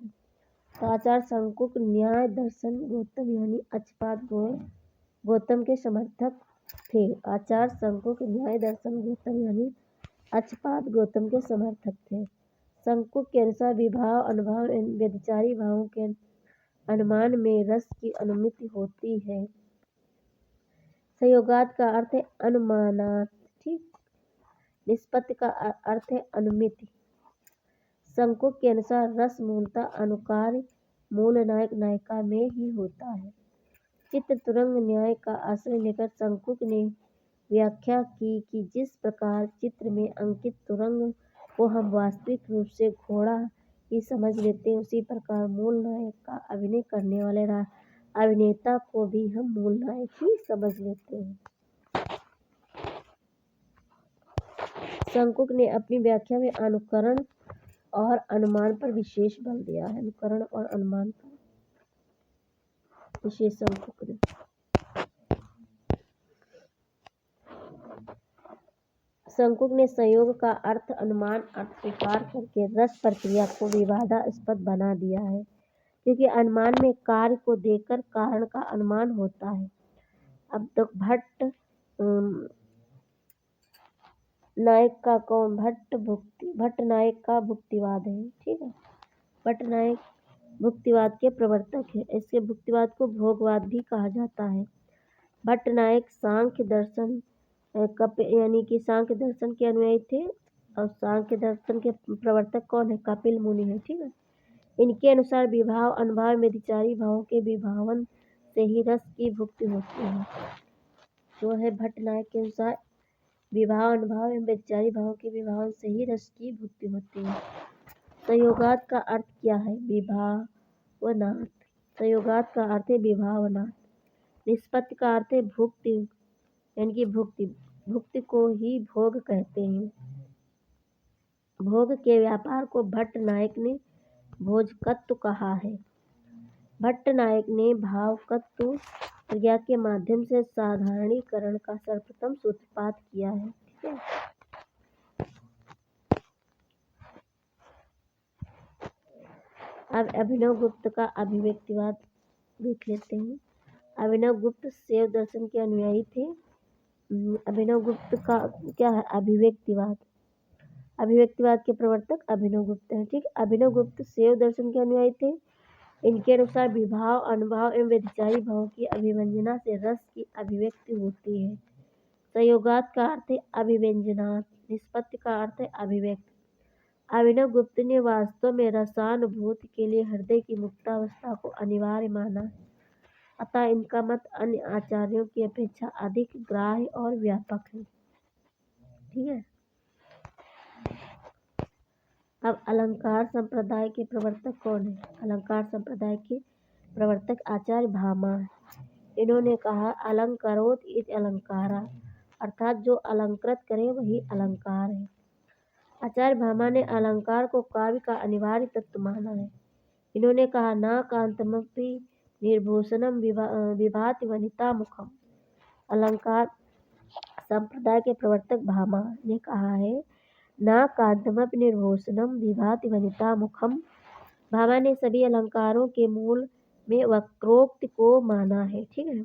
तो आचार्य शंकुक न्याय दर्शन गौतम यानी अक्षपाद गौतम के समर्थक थे। आचार्य शंकुक न्याय दर्शन गौतम यानी अक्षपाद गौतम के समर्थक थे। शंकुक के अनुसार विभाव, अनुभाव एवं व्यभिचारी भावों के अनुमान में रस की अनुमिति होती है। संयोगात का अर्थ है अनुमानात, ठीक। निष्पत्ति का अर्थ है अनुमिति। शंकुक के अनुसार रस मूलतः अनुकार्य मूल नायक नायिका में ही होता है। चित्र तुरंग न्याय का आश्रय लेकर शंकुक ने व्याख्या की कि जिस प्रकार चित्र में अंकित तुरंग को हम वास्तविक रूप से घोड़ा ही समझ लेते हैं, उसी प्रकार मूल नायक का अभिनय करने वाले अभिनेता को भी हम मूल नायक ही समझ लेते हैं। शंकुक ने अपनी व्याख्या में अनुकरण और अनुमान पर विशेष बल दिया है। अनुकरण और अनुमान पर विशेष शंकुक ने। शंकुक ने संयोग का अर्थ अनुमान अर्थ स्वीकार करके रस प्रक्रिया को विवादास्पद बना दिया है, क्योंकि अनुमान में कार्य को देखकर कारण का अनुमान होता है। अब तो भट्ट नायक का भुक्तिवाद है, ठीक है। भट्ट नायक भुक्तिवाद के प्रवर्तक है। इसके भुक्तिवाद को भोगवाद भी कहा जाता है। भट्ट नायक सांख्य दर्शन यानी कि सांख्य दर्शन के अनुयायी थे, और सांख्य दर्शन के प्रवर्तक कौन है? कपिल मुनि है, ठीक है। इनके अनुसार विभाव, अनुभाव, व्यभिचारी भावों के विभावन से ही रस की भुक्ति होती है। जो है भट्ट नायक के अनुसार विभाव, अनुभाव एवं व्यभिचारी भावों के विभावन से ही रस की भुक्ति होती है। संयोगात का अर्थ क्या है? विभावनात्। संयोगात का अर्थ है विभावनात्। निष्पत्ति का अर्थ है भुक्ति, यानी कि भुक्ति को ही भोग कहते हैं। भोग के व्यापार को भट्ट नायक ने भोजकत्व कहा है। भट्ट नायक ने भावकत्व प्रक्रिया के माध्यम से साधारणीकरण का सर्वप्रथम सूत्रपात किया है, ठीक है। अब अभिनव गुप्त का अभिव्यक्तिवाद देख लेते हैं। अभिनव गुप्त शैव दर्शन के अनुयायी थे। अभिनव गुप्त का क्या है? अभिव्यक्तिवाद। अभिव्यक्तिवाद के प्रवर्तक अभिनव गुप्त हैं, ठीक। अभिनव गुप्त शैव दर्शन के अनुयायी थे। इनके अनुसार विभाव, अनुभाव एवं व्यभिचारी भावों की अभिव्यंजना से रस की अभिव्यक्ति होती है। संयोगात का अर्थ है अभिव्यंजनात्। निष्पत्ति का अर्थ है अभिव्यक्ति। अभिनव गुप्त ने वास्तव में रसानुभूति के लिए हृदय की मुक्तावस्था को अनिवार्य माना, अतः इनका मत अन्य आचार्यों की अपेक्षा अधिक ग्राह्य और व्यापक है, ठीक है। अब अलंकार संप्रदाय के प्रवर्तक कौन है? अलंकार संप्रदाय के प्रवर्तक आचार्य भामा है। इन्होंने कहा अलंकरोत इति अलंकारा, अर्थात जो अलंकृत करे वही अलंकार है। आचार्य भामा ने अलंकार को काव्य का अनिवार्य तत्व माना है। इन्होंने कहा न कांतमपि निर्भूषणम विभाति वनिता मुखम। अलंकार संप्रदाय के प्रवर्तक भामा ने कहा है न कांतमपि निर्भूषणम विभाति वनिता मुखम। भामा ने सभी अलंकारों के मूल में वक्रोक्ति को माना है, ठीक है।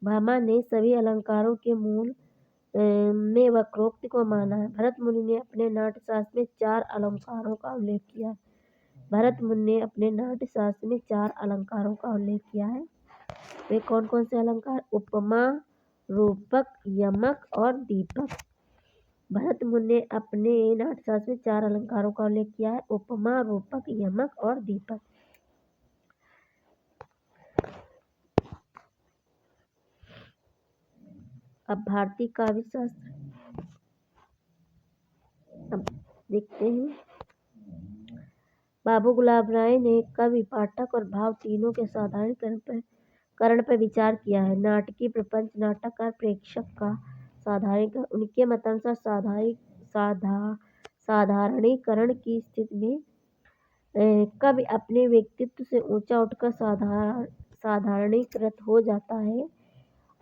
भामा ने सभी अलंकारों के मूल में वक्रोक्ति को माना है। भरत मुनि ने अपने नाट्यशास्त्र में 4 अलंकारों का उल्लेख किया। भरत मुनि ने अपने नाट्यशास्त्र में 4 अलंकारों का उल्लेख किया है। वे कौन कौन से अलंकार? उपमा, रूपक, यमक और दीपक। भरत मुनि ने अपने नाट्यशास्त्र में 4 अलंकारों का उल्लेख किया है। उपमा, रूपक, यमक और दीपक। अब भारतीय काव्य शास्त्र अब देखते हैं। बाबू गुलाब राय ने कवि, पाठक और भाव तीनों के साधारणीकरण पर विचार किया है। नाटकीय प्रपंच, नाटक और प्रेक्षक का साधारणीकरण। उनके मतानुसार साधारणीकरण की स्थिति में कवि अपने व्यक्तित्व से ऊंचा उठकर साधारणीकृत हो जाता है,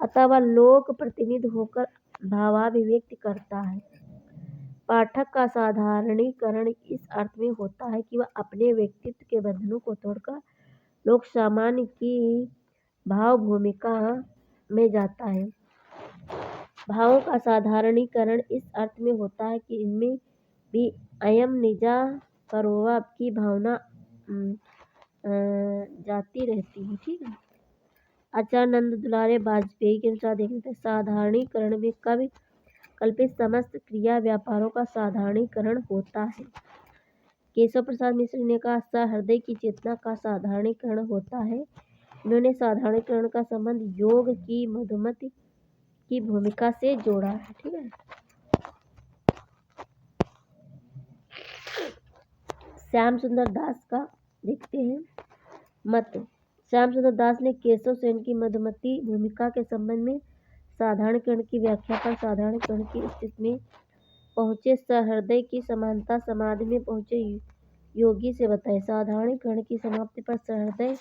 अतः वह लोक प्रतिनिधि होकर भावाभिव्यक्ति करता है। पाठक का साधारणीकरण इस अर्थ में होता है कि वह अपने व्यक्तित्व के बंधनों को तोड़कर लोक सामान्य की भाव भूमिका में जाता है। भावों का साधारणीकरण इस अर्थ में होता है कि इनमें भी अयम निजा परोवा की भावना जाती रहती है। ठीक है। आचार्यानंद दुलारे वाजपेयी के अनुसार देखते हैं साधारणीकरण में कवि कल्पित समस्त क्रिया व्यापारों का साधारणीकरण होता है। केशव प्रसाद मिश्र ने कहा सहृदय की चेतना का साधारणीकरण होता है। इन्होंने साधारणीकरण का संबंध योग की मधुमति की भूमिका से जोड़ा है। ठीक है। श्याम सुंदर दास का देखते हैं मत। श्याम सुंदर दास ने केशव सेन की मधुमती भूमिका के संबंध में साधारणीकरण की व्याख्या पर साधारणीकरण की स्थिति में पहुंचे सहृदय की समानता समाधि में पहुंचे योगी से बताए। साधारणीकरण की समाप्ति पर सहृदय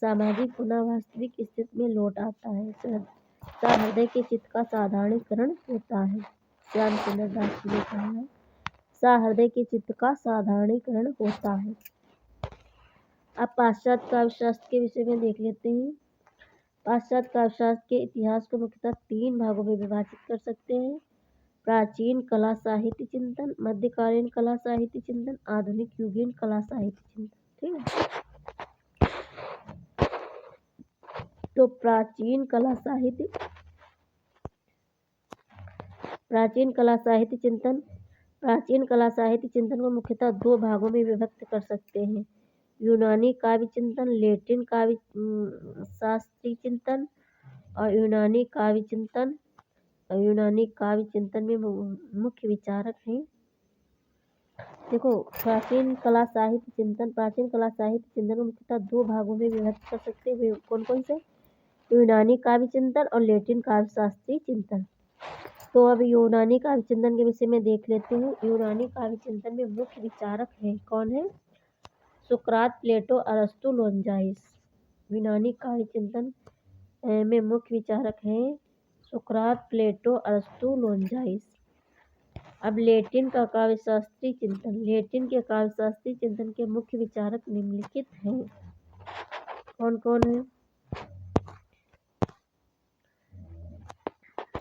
सामाजिक पुनः वास्तविक स्थिति में लौट आता है। सहृदय के चित्त का साधारणीकरण होता है। श्याम सुंदर दास ने कहा है सहृदय के चित्त का साधारणीकरण होता है। अब पाश्चात्य काव्यशास्त्र के विषय में देख लेते हैं। पाश्चात्य काव्यशास्त्र के इतिहास को मुख्यतः 3 भागों में विभाजित कर सकते हैं। प्राचीन कला साहित्य चिंतन, मध्यकालीन कला साहित्य चिंतन, आधुनिक युगीन कला साहित्य चिंतन। ठीक है। तो प्राचीन कला साहित्य चिंतन को मुख्यतः 2 भागों में विभक्त कर सकते हैं। यूनानी काव्य चिंतन, लैटिन काव्य शास्त्रीय चिंतन और यूनानी काव्य चिंतन में मुख्य विचारक हैं। देखो प्राचीन कला साहित्य चिंतन को मुख्यतः 2 भागों में विभक्त कर सकते हैं। वे कौन कौन से? यूनानी काव्य चिंतन और लैटिन काव्य शास्त्रीय चिंतन। तो अब यूनानी काव्य चिंतन के विषय में देख लेते हैं। यूनानी काव्य चिंतन में मुख्य विचारक हैं कौन है? सुकरात, प्लेटो, अरस्तु, लोंजाइस। यूनानी काव्य चिंतन में मुख्य विचारक हैं सुकरात, प्लेटो, अरस्तु, लोंजाइस। अब लैटिन का काव्यशास्त्रीय चिंतन। लैटिन के काव्यशास्त्रीय चिंतन के मुख्य विचारक निम्नलिखित हैं। कौन कौन है?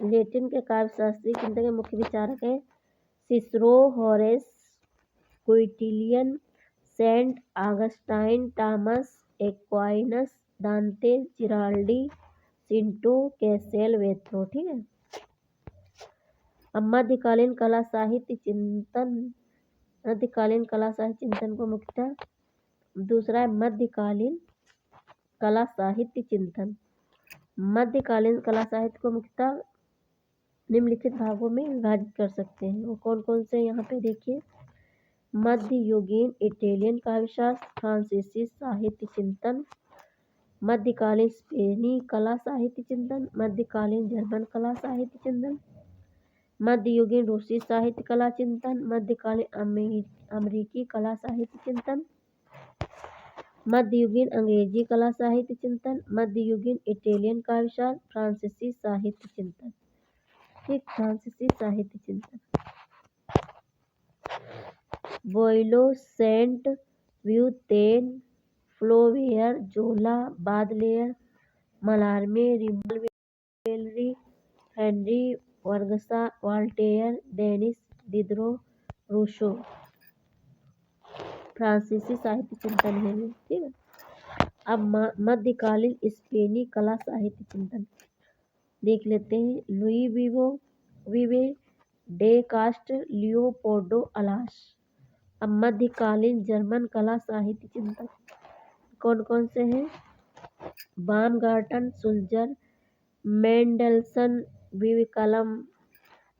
लैटिन के काव्यशास्त्रीय चिंतन के मुख्य विचारक हैं Cicero, Horace, Quintilian, Saint Augustine, Thomas Aquinas, Dante, Giraldi, सिंटो, कैसेल, वेत्रो। ठीक है। अब मध्यकालीन कला साहित्य चिंतन को मुख्यतः दूसरा है मध्यकालीन कला साहित्य चिंतन। मध्यकालीन कला साहित्य को मुख्यतः निम्नलिखित भागों में विभाजित कर सकते हैं। वो कौन कौन से? यहाँ पे देखिए मध्ययुगीन इटालियन काव्यशास्त्र, फ्रांसीसी साहित्य चिंतन, मध्यकालीन स्पेनी कला साहित्य चिंतन, मध्यकालीन जर्मन कला साहित्य चिंतन, मध्ययुगीन रूसी साहित्य कला चिंतन, मध्यकालीन अमेरिकी कला साहित्य चिंतन, मध्ययुगीन अंग्रेजी कला साहित्य चिंतन, मध्ययुगीन इटालियन काव्यशास्त्र, फ्रांसीसी साहित्य चिंतन। ठीक, फ्रांसीसी साहित्य चिंतन। बोइलो, सेंट व्यूतेन, फ्लोवेयर, जोला, बादलेयर, मलारमे, रिमाल, Henri Bergson, Voltaire, Denis Diderot, Rousseau. फ्रांसीसी साहित्य चिंतन है। ठीक है। अब मध्यकालीन स्पेनी कला साहित्य चिंतन देख लेते हैं। Louis विवे day cast, Leopoldo alas. अब मध्यकालीन जर्मन कला साहित्य चिंतन कौन कौन से हैं? बामगार्टन, सुल्जर, मेंडल्सन,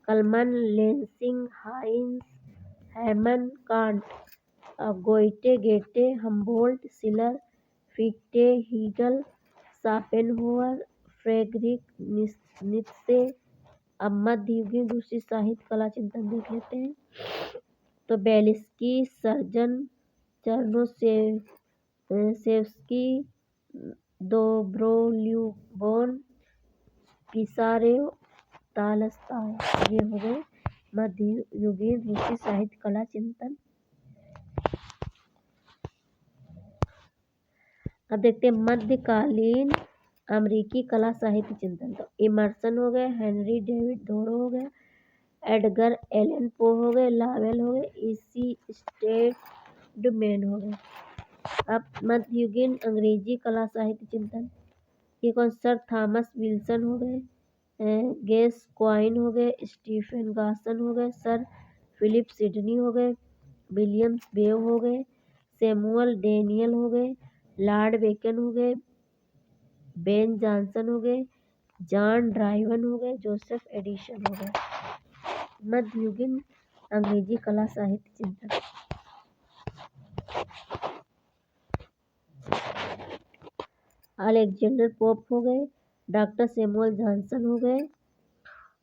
कलमन, लेंसिंग, हाइंस, हैमन, कांट। गोइटे, गेटे, हम्बोल्ट, शिलर, फिक्टे, हीगल, शापेनहोवर, फ्रेडरिक नीत्शे। अब मध्ययुगीन रूसी साहित्य कला चिंतन देख लेते हैं। तो बेलिस्की, सर्जन, चर्नोसेव्स्की, दोब्रोल्युबोन, पिसारेव, तालस्ताय। ये हो गए मध्ययुगीन रूसी साहित्य कला चिंतन। अब देखते हैं मध्यकालीन अमेरिकी कला साहित्य चिंतन, तो इमर्सन हो गए, हेनरी डेविड थोरो हो गए, एडगर एलन पो हो गए, लावेल हो गए, इसी स्टेडमैन हो गए। अब मध्ययुगीन अंग्रेजी कला साहित्य चिंतन, ये कौन, सर थॉमस विल्सन हो गए, गेस क्वाइन हो गए, स्टीफन गासन हो गए, सर फिलिप सिडनी हो गए, विलियम्स बेव हो गए, सैमुअल डेनियल हो गए, लॉर्ड बेकन हो गए, बेन जॉनसन हो गए, जॉन ड्राइवन हो गए, जोसेफ एडिसन हो गए। मध्ययुगीन अंग्रेजी कला साहित्य चिंतन, अलेक्जेंडर पोप हो गए, डॉक्टर सैमुअल जॉनसन हो गए,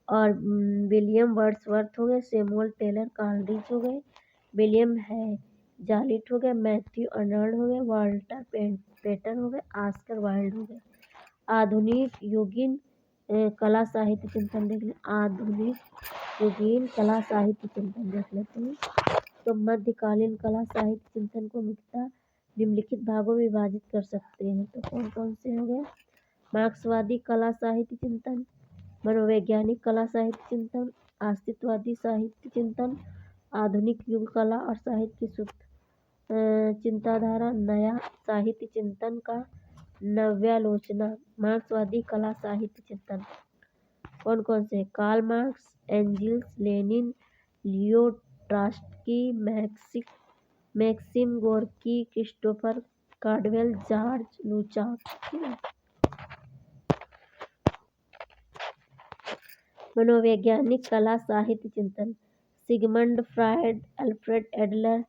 और विलियम वर्ड्सवर्थ हो गए, सैमुअल टेलर कॉलरिज हो गए, विलियम है जालिट हो गए, मैथ्यू अर्नल्ड हो गए, वाल्टर पेटर हो गए, ऑस्कर वाइल्ड हो गए। आधुनिक युगीन कला साहित्य चिंतन देख ले, आधुनिक युगीन कला साहित्य चिंतन देख लेते हैं। तो मध्यकालीन कला साहित्य चिंतन को मुख्यतः निम्नलिखित भागों में विभाजित कर सकते हैं। तो कौन कौन से हो गए, मार्क्सवादी कला साहित्य चिंतन, मनोवैज्ञानिक कला साहित्य चिंतन, अस्तित्ववादी साहित्य चिंतन, आधुनिक युग कला और साहित्य की शुद्ध चिंताधारा, नया साहित्य चिंतन का नव्यालोचना। मार्क्सवादी कला साहित्य चिंतन कौन कौन से, Karl Marx, Engels Lenin, Leo Trotsky, Maxim Gorky, Christopher Caudwell, George Lukacs. ठीक है। मनोवैज्ञानिक कला साहित्य चिंतन, Sigmund Freud, Alfred Adler,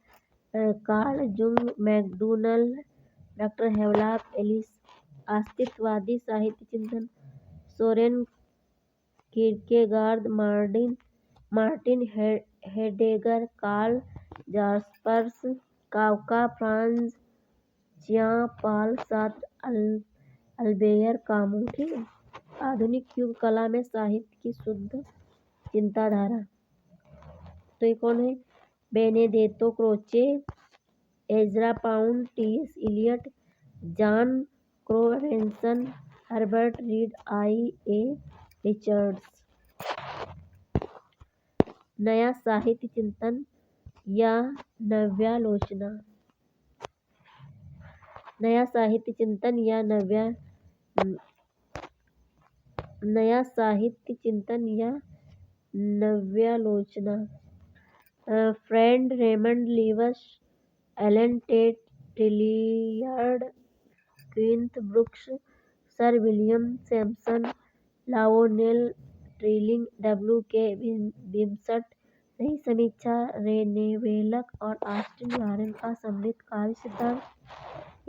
Carl Jung, McDougall, doctor Havelock Ellis. अस्तित्ववादी साहित्य चिंतन, Soren Kierkegaard, Martin Heidegger, Karl Jaspers, Kafka, Franz Jean Paul Sartre, अल्बेयर Camus. ठीक है। आधुनिक युग कला में साहित्य की शुद्ध चिंताधारा, तो ये कौन है, Benedetto Croce, Ezra Pound, T S. Eliot, John Crowe Ransom, Herbert Read, I A. Richards. नया साहित्य चिंतन या नव्यालोचना, नया साहित्य चिंतन या नया साहित्य चिंतन या नव्यालोचना, Fred Raymond Leavis, Allen Tate, Tillyard Cleanth Brooks, sir William Samson, Lionel Trilling, W K. Wimsatt. सही समीक्षा, रेनेवेलक और ऑस्टिन लॉरेन का समृद्ध काव्य सिद्धांत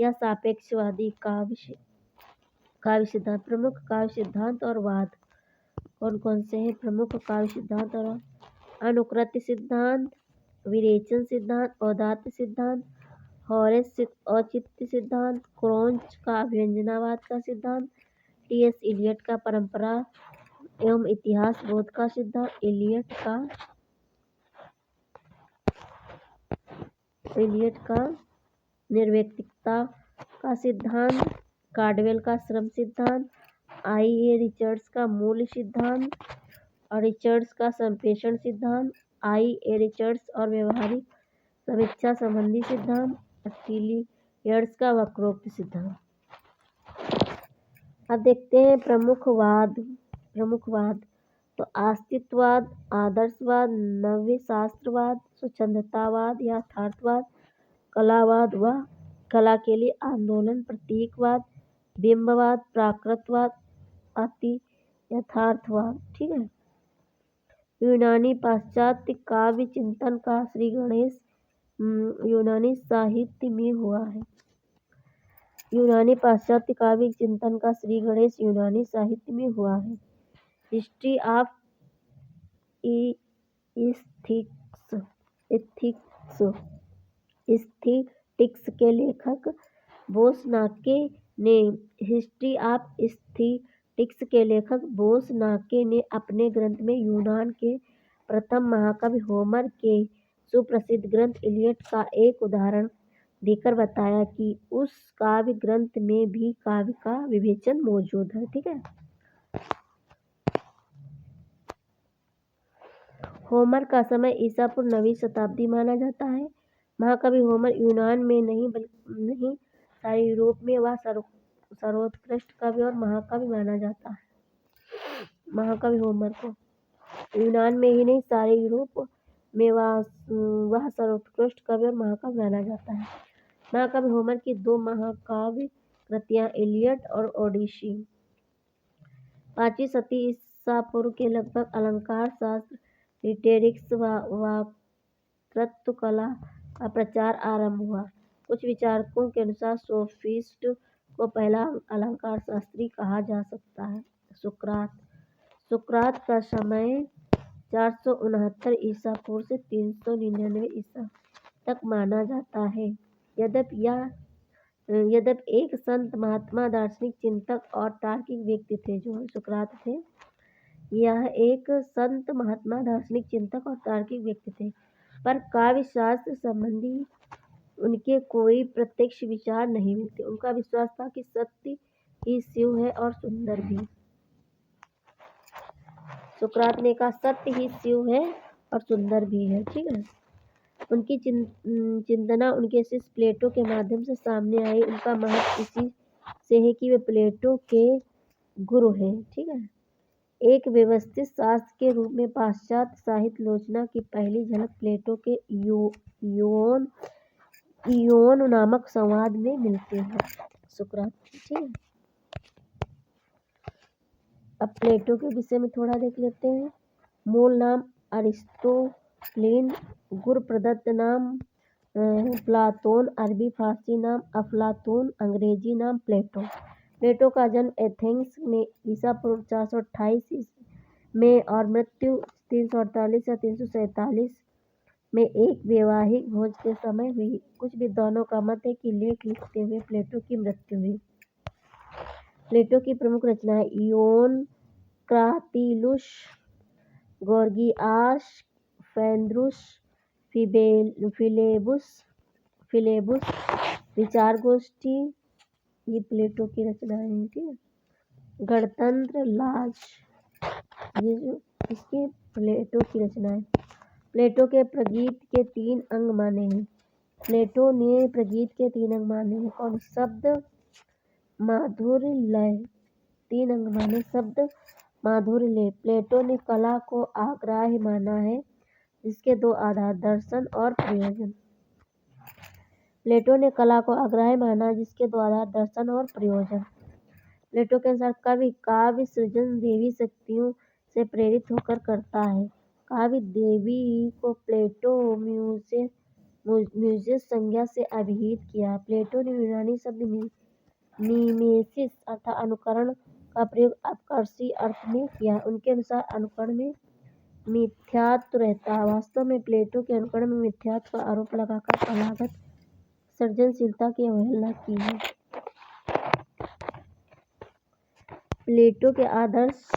या सापेक्षवादी काव्य सिद्धांत। प्रमुख काव्य सिद्धांत और वाद कौन कौन से हैं, प्रमुख काव्य सिद्धांत और अनुकृति सिद्धांत, विरेचन सिद्धांत, औदात्य सिद्धांत, हॉरेस औचित्य सिद्धांत, क्रोंच का व्यंजनावाद का सिद्धांत, टी.एस. इलियट का परंपरा एवं इतिहास बोध का सिद्धांत, इलियट का निर्वैयक्तिकता का सिद्धांत, कार्डवेल का श्रम सिद्धांत, आई.ए. रिचर्ड्स का मूल्य सिद्धांत और रिचर्ड्स का संप्रेषण सिद्धांत, आई.ए. रिचर्ड्स और व्यवहारिक समीक्षा संबंधी सिद्धांत, टिलियर्ड्स का वक्रोक्ति सिद्धांत। अब देखते हैं प्रमुख वाद। तो अस्तित्ववाद, आदर्शवाद, नव्य शास्त्रवाद, स्वच्छंदतावाद, यथार्थवाद, कलावाद व कला के लिए आंदोलन, प्रतीकवाद, बिंबवाद, प्राकृतवाद, अति यथार्थवाद। ठीक है। यूनानी पाश्चात्य काव्य चिंतन का श्री गणेश यूनानी साहित्य में हुआ है। यूनानी पाश्चात्य काव्य चिंतन का श्री गणेश यूनानी साहित्य में हुआ है। हिस्ट्री ऑफ एस्थेटिक्स के लेखक बोसनाके ने अपने ग्रंथ में यूनान के प्रथम महाकवि होमर के सुप्रसिद्ध ग्रंथ इलियड का एक उदाहरण देकर बताया कि उस काव्य ग्रंथ में भी काव्य का विवेचन मौजूद है। ठीक है। होमर का समय ईसा पूर्व 9वीं शताब्दी माना जाता है। महाकवि होमर यूनान में नहीं सारे यूरोप में वह सर्वोत्कृष्ट कवि और महाकवि माना जाता है। महाकवि होमर को यूनान में ही नहीं सारे यूरोप में वह सर्वोत्कृष्ट कवि और महाकवि माना जाता है। महाकवि होमर की 2 महाकाव्य कृतियां इलियड और ओडिसी 5वीं शती ईसा पूर्व के लगभग अलंकार शास्त्र रिटेरिक्स वक्तृत्व कला का प्रचार आरंभ हुआ। कुछ विचारकों के अनुसार सोफिस्ट को पहला अलंकार शास्त्री कहा जा सकता है। सुकरात का समय 469 ईसा पूर्व से 399 ईसा तक माना जाता है। यद्यपि एक संत महात्मा दार्शनिक चिंतक और तार्किक व्यक्ति थे जो सुकरात थे। यह एक संत महात्मा दार्शनिक चिंतक और तार्किक व्यक्ति थे, पर काव्य शास्त्र संबंधी उनके कोई प्रत्यक्ष विचार नहीं मिलते। उनका विश्वास था कि सत्य ही शिव है और सुंदर भी। सुकरात ने कहा सत्य ही शिव है और सुंदर भी है। ठीक है। उनकी चिंतना उनके शिष्य प्लेटो के माध्यम से सामने आई। उनका महत्व इसी से है कि वे प्लेटो के गुरु हैं। ठीक है। एक व्यवस्थित शास्त्र के रूप में पाश्चात्य साहित्य लोचना की पहली झलक प्लेटो के इयोन नामक संवाद में मिलती है। सुकरात। ठीक है। अब प्लेटो के विषय में थोड़ा देख लेते हैं। मूल नाम अरिस्टोप्लेन, गुरु प्रदत्त नाम प्लातोन, अरबी फारसी नाम अफलातून, अंग्रेजी नाम प्लेटो। प्लेटो का जन्म एथेंस में ईसा पूर्व 428 में और मृत्यु 348 या 347 में एक वैवाहिक भोज के समय हुई। कुछ विद्वानों का मत है कि लेख लिखते हुए प्लेटो की मृत्यु हुई। प्लेटो की प्रमुख रचनाएं इयोन, क्रातिलुस, गोर्गियास, फेन्द्रुस, फिलेबुस, विचार गोष्ठी, ये प्लेटो की रचनाएं हैं। ठीक है। गणतंत्र, लाज, ये जो इसके प्लेटो की रचनाएं। प्लेटो के प्रगीत के 3 अंग माने हैं। प्लेटो ने प्रगीत के 3 अंग माने हैं। कौन? शब्द, माधुर्य, लय। 3 अंग माने शब्द, माधुर्य, लय। प्लेटो ने कला को आग्राह्य माना है जिसके 2 आधार दर्शन और प्रयोजन। प्लेटो ने कला को आग्राह्य माना जिसके 2 आधार दर्शन और प्रयोजन। प्लेटो के अनुसार कवि काव्य सृजन देवी शक्तियों से प्रेरित होकर करता है। काव्य देवी को प्लेटो म्यूजेस संज्ञा से अभिहित किया। प्लेटो ने यूनानी शब्द मिमेसिस अर्थात अनुकरण का प्रयोग आकर्षी अर्थ में किया। उनके अनुसार अनुकरण में मिथ्यात्व रहता है। वास्तव में प्लेटो के अनुकरण में मिथ्यात्व का आरोप लगाकर कलागत सृजनशीलता की अवहेलना की है। प्लेटो के आदर्श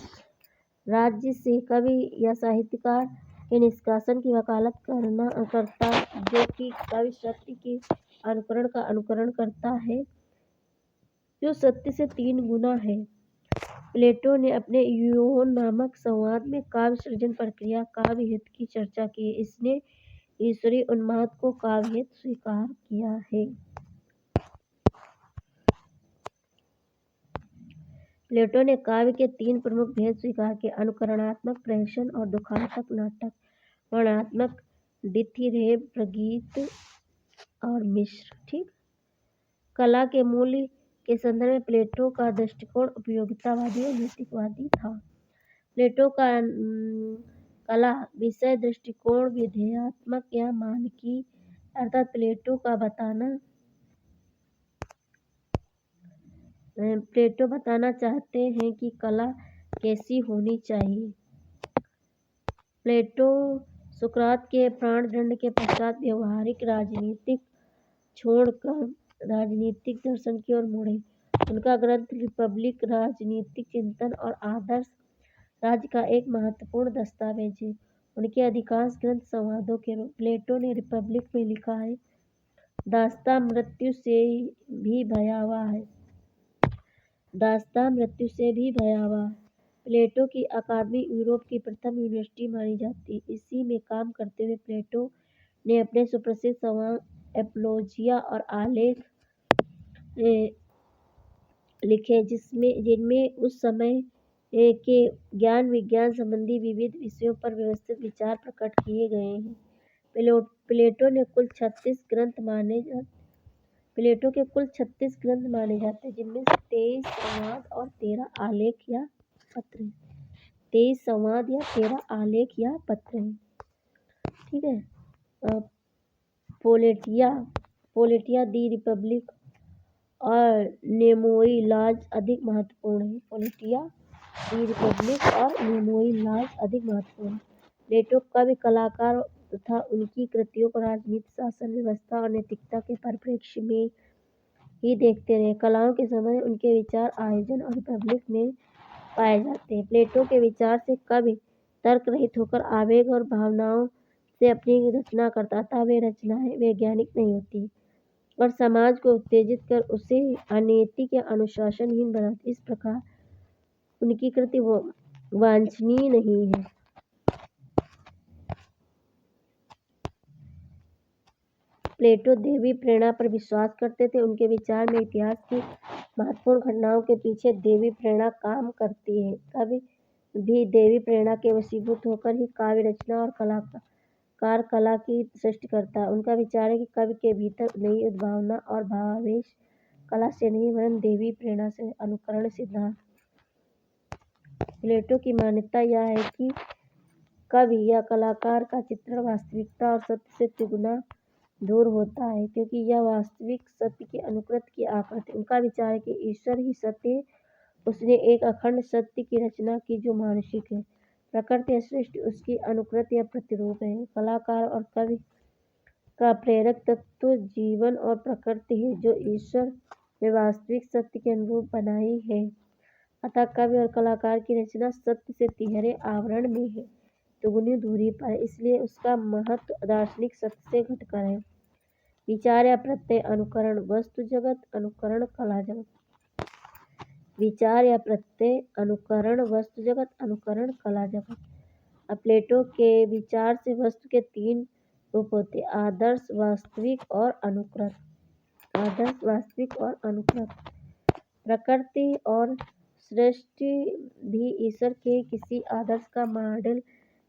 राज्य से कवि या साहित्यकार के निष्कासन की वकालत करता जो कि कवि सत्य के अनुकरण का अनुकरण करता है जो सत्य से 3 गुना है। प्लेटो ने अपने इयोन नामक संवाद में काव्य सृजन प्रक्रिया काव्य हित की चर्चा की। इसने ईश्वरीय उन्माद को काव्य हित स्वीकार किया है। प्लेटो ने काव्य के 3 प्रमुख भेद स्वीकार किए: अनुकरणात्मक, प्रहसन और दुखात्मक नाटक, वर्णनात्मक, डिथिरेब, प्रगीत और मिश्र। ठीक। कला के मूल्य के संदर्भ में प्लेटो का दृष्टिकोण उपयोगितावादी और नैतिकवादी था। प्लेटो का कला विषय दृष्टिकोण विधेयात्मक या मानकी अर्थात प्लेटो बताना चाहते हैं कि कला कैसी होनी चाहिए। प्लेटो सुकरात के प्राणदंड के पश्चात व्यवहारिक राजनीतिक छोड़कर राजनीतिक दर्शन की ओर मुड़े। उनका ग्रंथ रिपब्लिक राजनीतिक चिंतन और आदर्श राज्य का एक महत्वपूर्ण दस्तावेज है। उनके अधिकांश ग्रंथ संवादों के रूप। प्लेटो ने रिपब्लिक में लिखा है दास्तां मृत्यु से भी भयावह है। दास्तां मृत्यु से भी भयावह। प्लेटो की अकादमी यूरोप की प्रथम यूनिवर्सिटी मानी जाती है। इसी में काम करते हुए प्लेटो ने अपने सुप्रसिद्ध संवाद एपोलॉजिया और आलेख लिखे जिनमें उस समय के ज्ञान विज्ञान संबंधी विविध विषयों पर व्यवस्थित विचार प्रकट किए गए हैं। प्लेटो के कुल 36 ग्रंथ माने जाते हैं, जिनमें से 23 संवाद और 13 आलेख या पत्र हैं। 23 संवाद या 13 आलेख या पत्र हैं। ठीक है। पोलिटिया दी रिपब्लिक और नेमोई लाज अधिक महत्वपूर्ण है। पोलिटिया दी रिपब्लिक और नेमोई लाज अधिक महत्वपूर्ण है। प्लेटो कवि, कलाकार तथा उनकी कृतियों को राजनीति, शासन व्यवस्था और नैतिकता के परिप्रेक्ष्य में ही देखते रहे। कलाओं के समय उनके विचार आयोजन और रिपब्लिक में पाए जाते हैं। प्लेटो के विचार से कवि तर्क रहित होकर आवेग और भावनाओं से अपनी रचना करता था। वे रचनाएं वैज्ञानिक नहीं होती और समाज को उत्तेजित कर उसे अनैतिक या अनुशासनहीन बनाती। इस प्रकार उनकी कृति वांछनीय नहीं है। प्लेटो दैवी प्रेरणा पर विश्वास करते थे। उनके विचार में इतिहास की महत्वपूर्ण घटनाओं के पीछे दैवी प्रेरणा काम करती है। कवि भी दैवी प्रेरणा के वशीभूत होकर ही काव्य रचना और कला की सृष्टि करता है। उनका विचार है कि कवि के भीतर नई उद्भावना और भावावेश कला से नहीं वरन दैवी प्रेरणा से अनुकरण सिद्धांत। प्लेटो की मान्यता यह है कि कवि या कलाकार का चित्रण वास्तविकता और सत्य से तिगुना दूर होता है, क्योंकि यह वास्तविक सत्य के अनुकृत की आकृति। उनका विचार है कि ईश्वर ही सत्य है। उसने एक अखंड सत्य की रचना की जो मानसिक है। प्रकृति या सृष्टि उसकी अनुकृति या प्रतिरूप है। कलाकार और कवि का प्रेरक तत्व जीवन और प्रकृति है, जो ईश्वर ने वास्तविक सत्य के अनुरूप बनाई है। अतः कवि और कलाकार की रचना सत्य से तिहरे आवरण में है, दुगुनी दूरी पर है, इसलिए उसका महत्व दार्शनिक सत्य से घटकर है। विचार या प्रत्यय अनुकरण वस्तु जगत अनुकरण कला जगत। विचार या प्रत्यय अनुकरण वस्तु जगत अनुकरण कला जगत। अब प्लेटो के विचार से वस्तु के 3 रूप होते: आदर्श, वास्तविक और अनुकृत। आदर्श, वास्तविक और अनुकृत। प्रकृति और सृष्टि भी ईश्वर के किसी आदर्श का मॉडल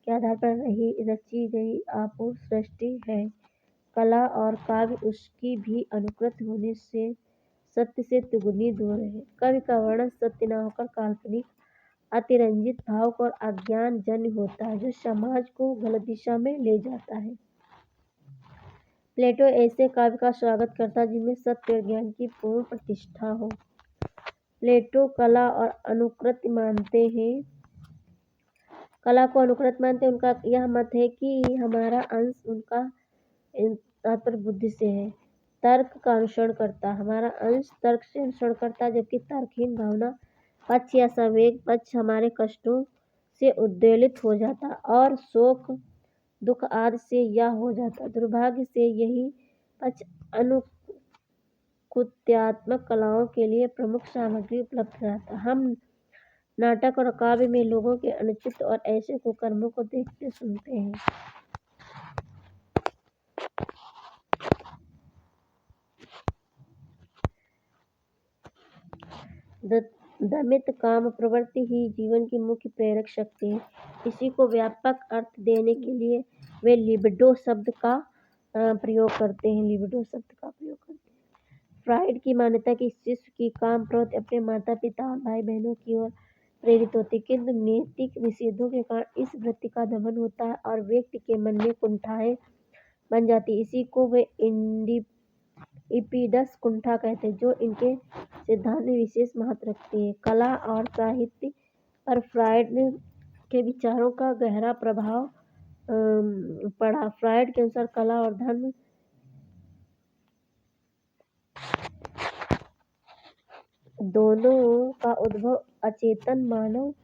के आधार पर रची गई अपूर्व सृष्टि है। कला और काव्य उसकी भी अनुकृत होने से सत्य से तिगुनी दूर है। कवि का वर्णन सत्य न होकर काल्पनिक, अतिरंजित, भावुक और अज्ञान जन्य होता है, जो समाज को गलत दिशा में ले जाता है। प्लेटो ऐसे काव्य का स्वागत करता जिनमें सत्य और ज्ञान की पूर्ण प्रतिष्ठा हो। प्लेटो कला और अनुकृत मानते हैं। कला को अनुकृत मानते हैं। उनका यह मत है कि हमारा अंश उनका तात्पर्य बुद्धि से है, तर्क का अनुसरण करता। हमारा अंश तर्क से अनुसरण करता, जबकि तर्कहीन भावना पक्ष या संवेग पक्ष हमारे कष्टों से उद्वेलित हो जाता और शोक दुख आदि से यह हो जाता। दुर्भाग्य से यही पक्ष अनुकृत्यात्मक कलाओं के लिए प्रमुख सामग्री उपलब्ध कराता। हम नाटक और काव्य में लोगों के अनुचित और ऐसे कुकर्मों को देखते सुनते हैं। दमित काम प्रवृत्ति ही जीवन की मुख्य प्रेरक शक्ति है। इसी को व्यापक अर्थ देने के लिए वे लिबिडो शब्द का प्रयोग करते हैं। फ्राइड की मान्यता कि शिशु की काम प्रवृत्ति अपने माता पिता और भाई बहनों की ओर प्रेरित होती, किंतु नैतिक निषेधों के कारण इस वृत्ति का दमन होता है और व्यक्ति के मन में कुंठाएं बन जाती। इसी को वे इपीडस कुंठा कहते हैं, जो इनके सिद्धांत में विशेष महत्व रखती है। कला और साहित्य पर फ्राइड के विचारों का गहरा प्रभाव पड़ा। फ्राइड के अनुसार कला और धर्म दोनों का उद्भव अचेतन मानव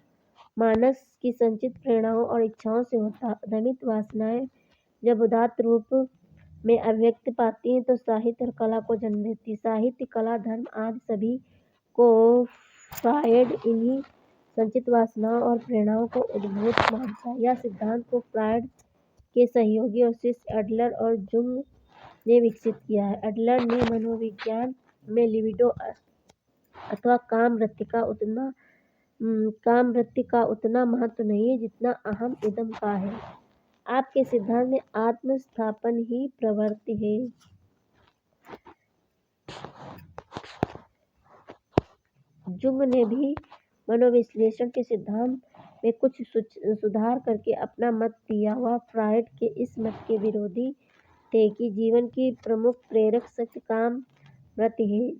मानस की संचित प्रेरणाओं और इच्छाओं से होता। दमित वासनाएं जब उदात्त रूप में अभिव्यक्ति पाती हैं तो साहित्य और कला को जन्म देती। साहित्य, कला, धर्म आदि सभी को फ्रायड इन्हीं संचित वासनाओं और प्रेरणाओं को उद्भूत मानता है। यह सिद्धांत को फ्रायड के सहयोगी और शिष्य एडलर और जुंग ने विकसित किया है। एडलर ने मनोविज्ञान में लिबिडो अथवा काम वृत्ति का उतना महत्व नहीं है जितना अहम इदम का है। आपके सिद्धांत में आत्मस्थापन ही प्रवृत्ति है। जुंग ने भी मनोविश्लेषण के सिद्धांत में कुछ सुधार करके अपना मत दिया। वह फ्रायड के इस मत के विरोधी थे कि जीवन की प्रमुख प्रेरक शक्ति काम वृत्ति है।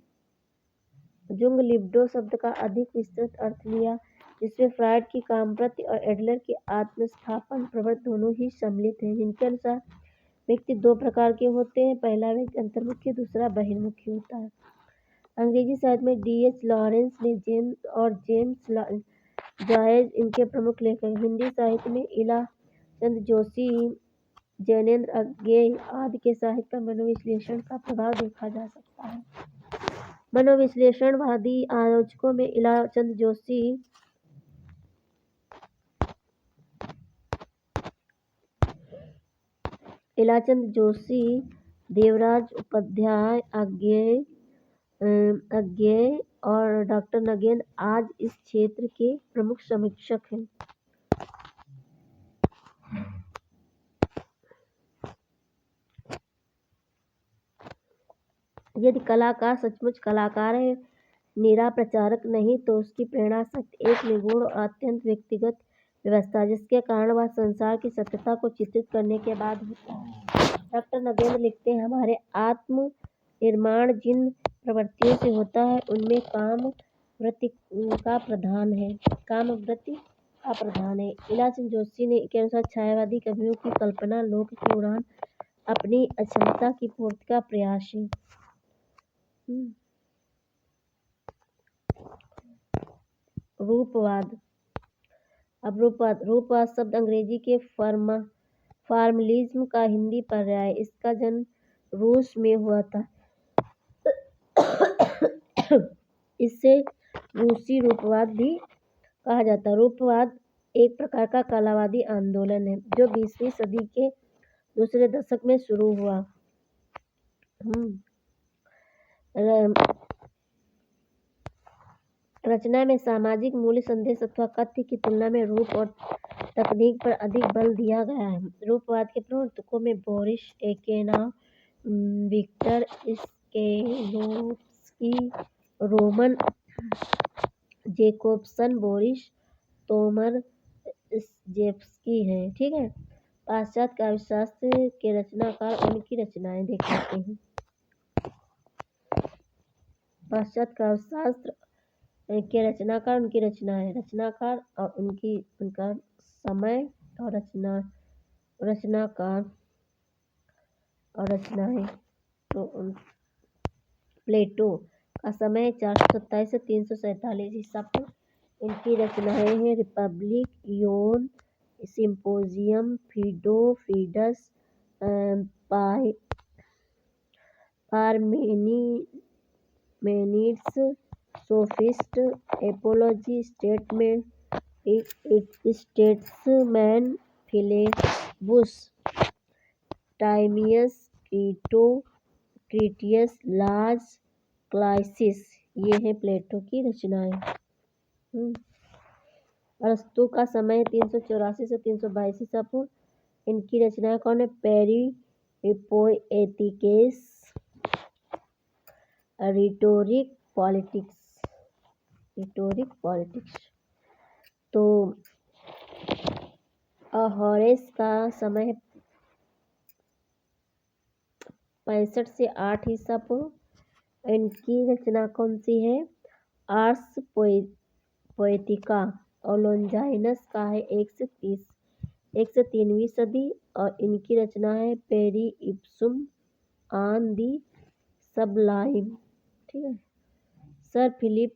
जुंग लिबिडो शब्द का अधिक विस्तृत अर्थ लिया, जिसमें फ्रायड की कामवृत्ति और एडलर की आत्मस्थापन प्रवृत्ति दोनों ही सम्मिलित हैं। जिनके अनुसार व्यक्ति दो प्रकार के होते हैं, पहला व्यक्ति अंतर्मुखी, दूसरा बहिर्मुखी होता है। अंग्रेजी साहित्य में D.H. लॉरेंस ने जेम्स जॉयस इनके प्रमुख लेखक हैं। हिंदी साहित्य में इला चंद जोशी, जैनेन्द्र अज्ञेय आदि के साहित्य पर मनोविश्लेषण का प्रभाव देखा जा सकता है। मनोविश्लेषणवादी आलोचकों में इलाचंद जोशी, देवराज उपाध्याय, अज्ञेय और डॉ. नगेंद्र आज इस क्षेत्र के प्रमुख समीक्षक हैं। यदि कलाकार सचमुच कलाकार है, निरा प्रचारक नहीं, तो उसकी प्रेरणा शक्ति एक निगूढ़ और अत्यंत व्यक्तिगत व्यवस्था, जिसके कारण वह संसार की सत्यता को चित्रित करने के बाद होता है। डॉ. नगेंद्र लिखते हैं, हमारे आत्म निर्माण जिन प्रवृत्तियों से होता है उनमें कामवृत्ति का प्रधान है। इलाचंद जोशी के अनुसार छायावादी कवियों की कल्पना लोक की उड़ान अपनी अक्षमता की पूर्ति का प्रयास है। रूपवाद शब्द अंग्रेजी के फॉर्मलिज्म का हिंदी पर्याय है। इसका जन्म रूस में हुआ था। इसे रूसी रूपवाद भी कहा जाता है। रूपवाद एक प्रकार का कलावादी आंदोलन है जो 20वीं सदी के दूसरे दशक में शुरू हुआ। रचना में सामाजिक मूल्य, संदेश अथवा कथ्य की तुलना में रूप और तकनीक पर अधिक बल दिया गया है। रूपवाद के प्रवर्तकों में बोरिस एकेनाव, विक्टर स्केलोप्स्की, रोमन जेकोब्सन, बोरिस तोमरजेव्स्की हैं। ठीक है। पाश्चात्य काव्यशास्त्र के रचनाकार उनकी रचनाएं देख लेते हैं। पाश्चात्य काव्यशास्त्र के रचनाकार उनकी रचनाएं, रचनाकार और उनका समय और रचनाकार और रचनाएं। तो प्लेटो का समय 427 से 347 ईसा पूर्व। इनकी रचनाएं हैं Republic, Ion, Symposium, Phaedo, Phaedrus, Parmenides, Sophist, Apology, Statesman, Philebus, Timaeus, Critias, Laws, क्लाइसिस, ये हैं प्लेटो की रचनाएं। अरस्तु का समय 384 से 322 ईसा पूर्व। इनकी रचनाएं कौन है? पेरिपोएटिकेस, रिटोरिक पॉलिटिक्स। तो होरेस का समय 65 से 8 ईसा पूर्व। इनकी रचना कौन सी है? Ars Poetica. और लॉन्जाइनस का है 1 से 3वीं सदी और इनकी रचना है पेरी इप्सुम ऑन दी सबलाइम। ठीक है। सर फिलिप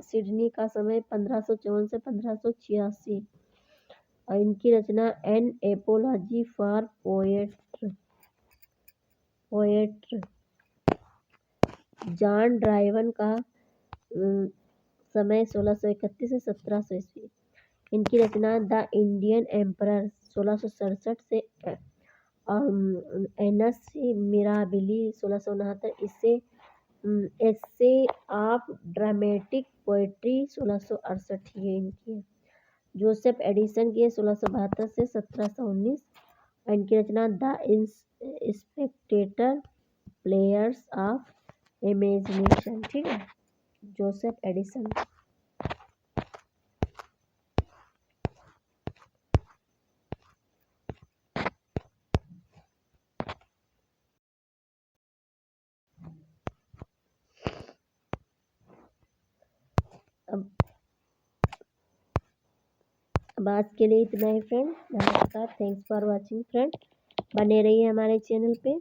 सिडनी का समय 1554 से 1586 और इनकी रचना An Apology for Poets. Poet John Dryden का समय 1631 से 1700 ईस्वी। इनकी रचना द इंडियन एम्परर 1667 से एनस मिराबिली 1669, इससे एस्से ऑफ ड्रामेटिक पोएट्री 1668 ये इनकी है। जोसेफ एडिसन की है 1672 से 1719। इनकी रचना the Spectator Pleasures of Imagination, ठीक है, जोसेफ एडिसन। अब आज के लिए इतना ही फ्रेंड। नमस्कार, थैंक्स फॉर वॉचिंग फ्रेंड। बने रहिए हमारे चैनल पे।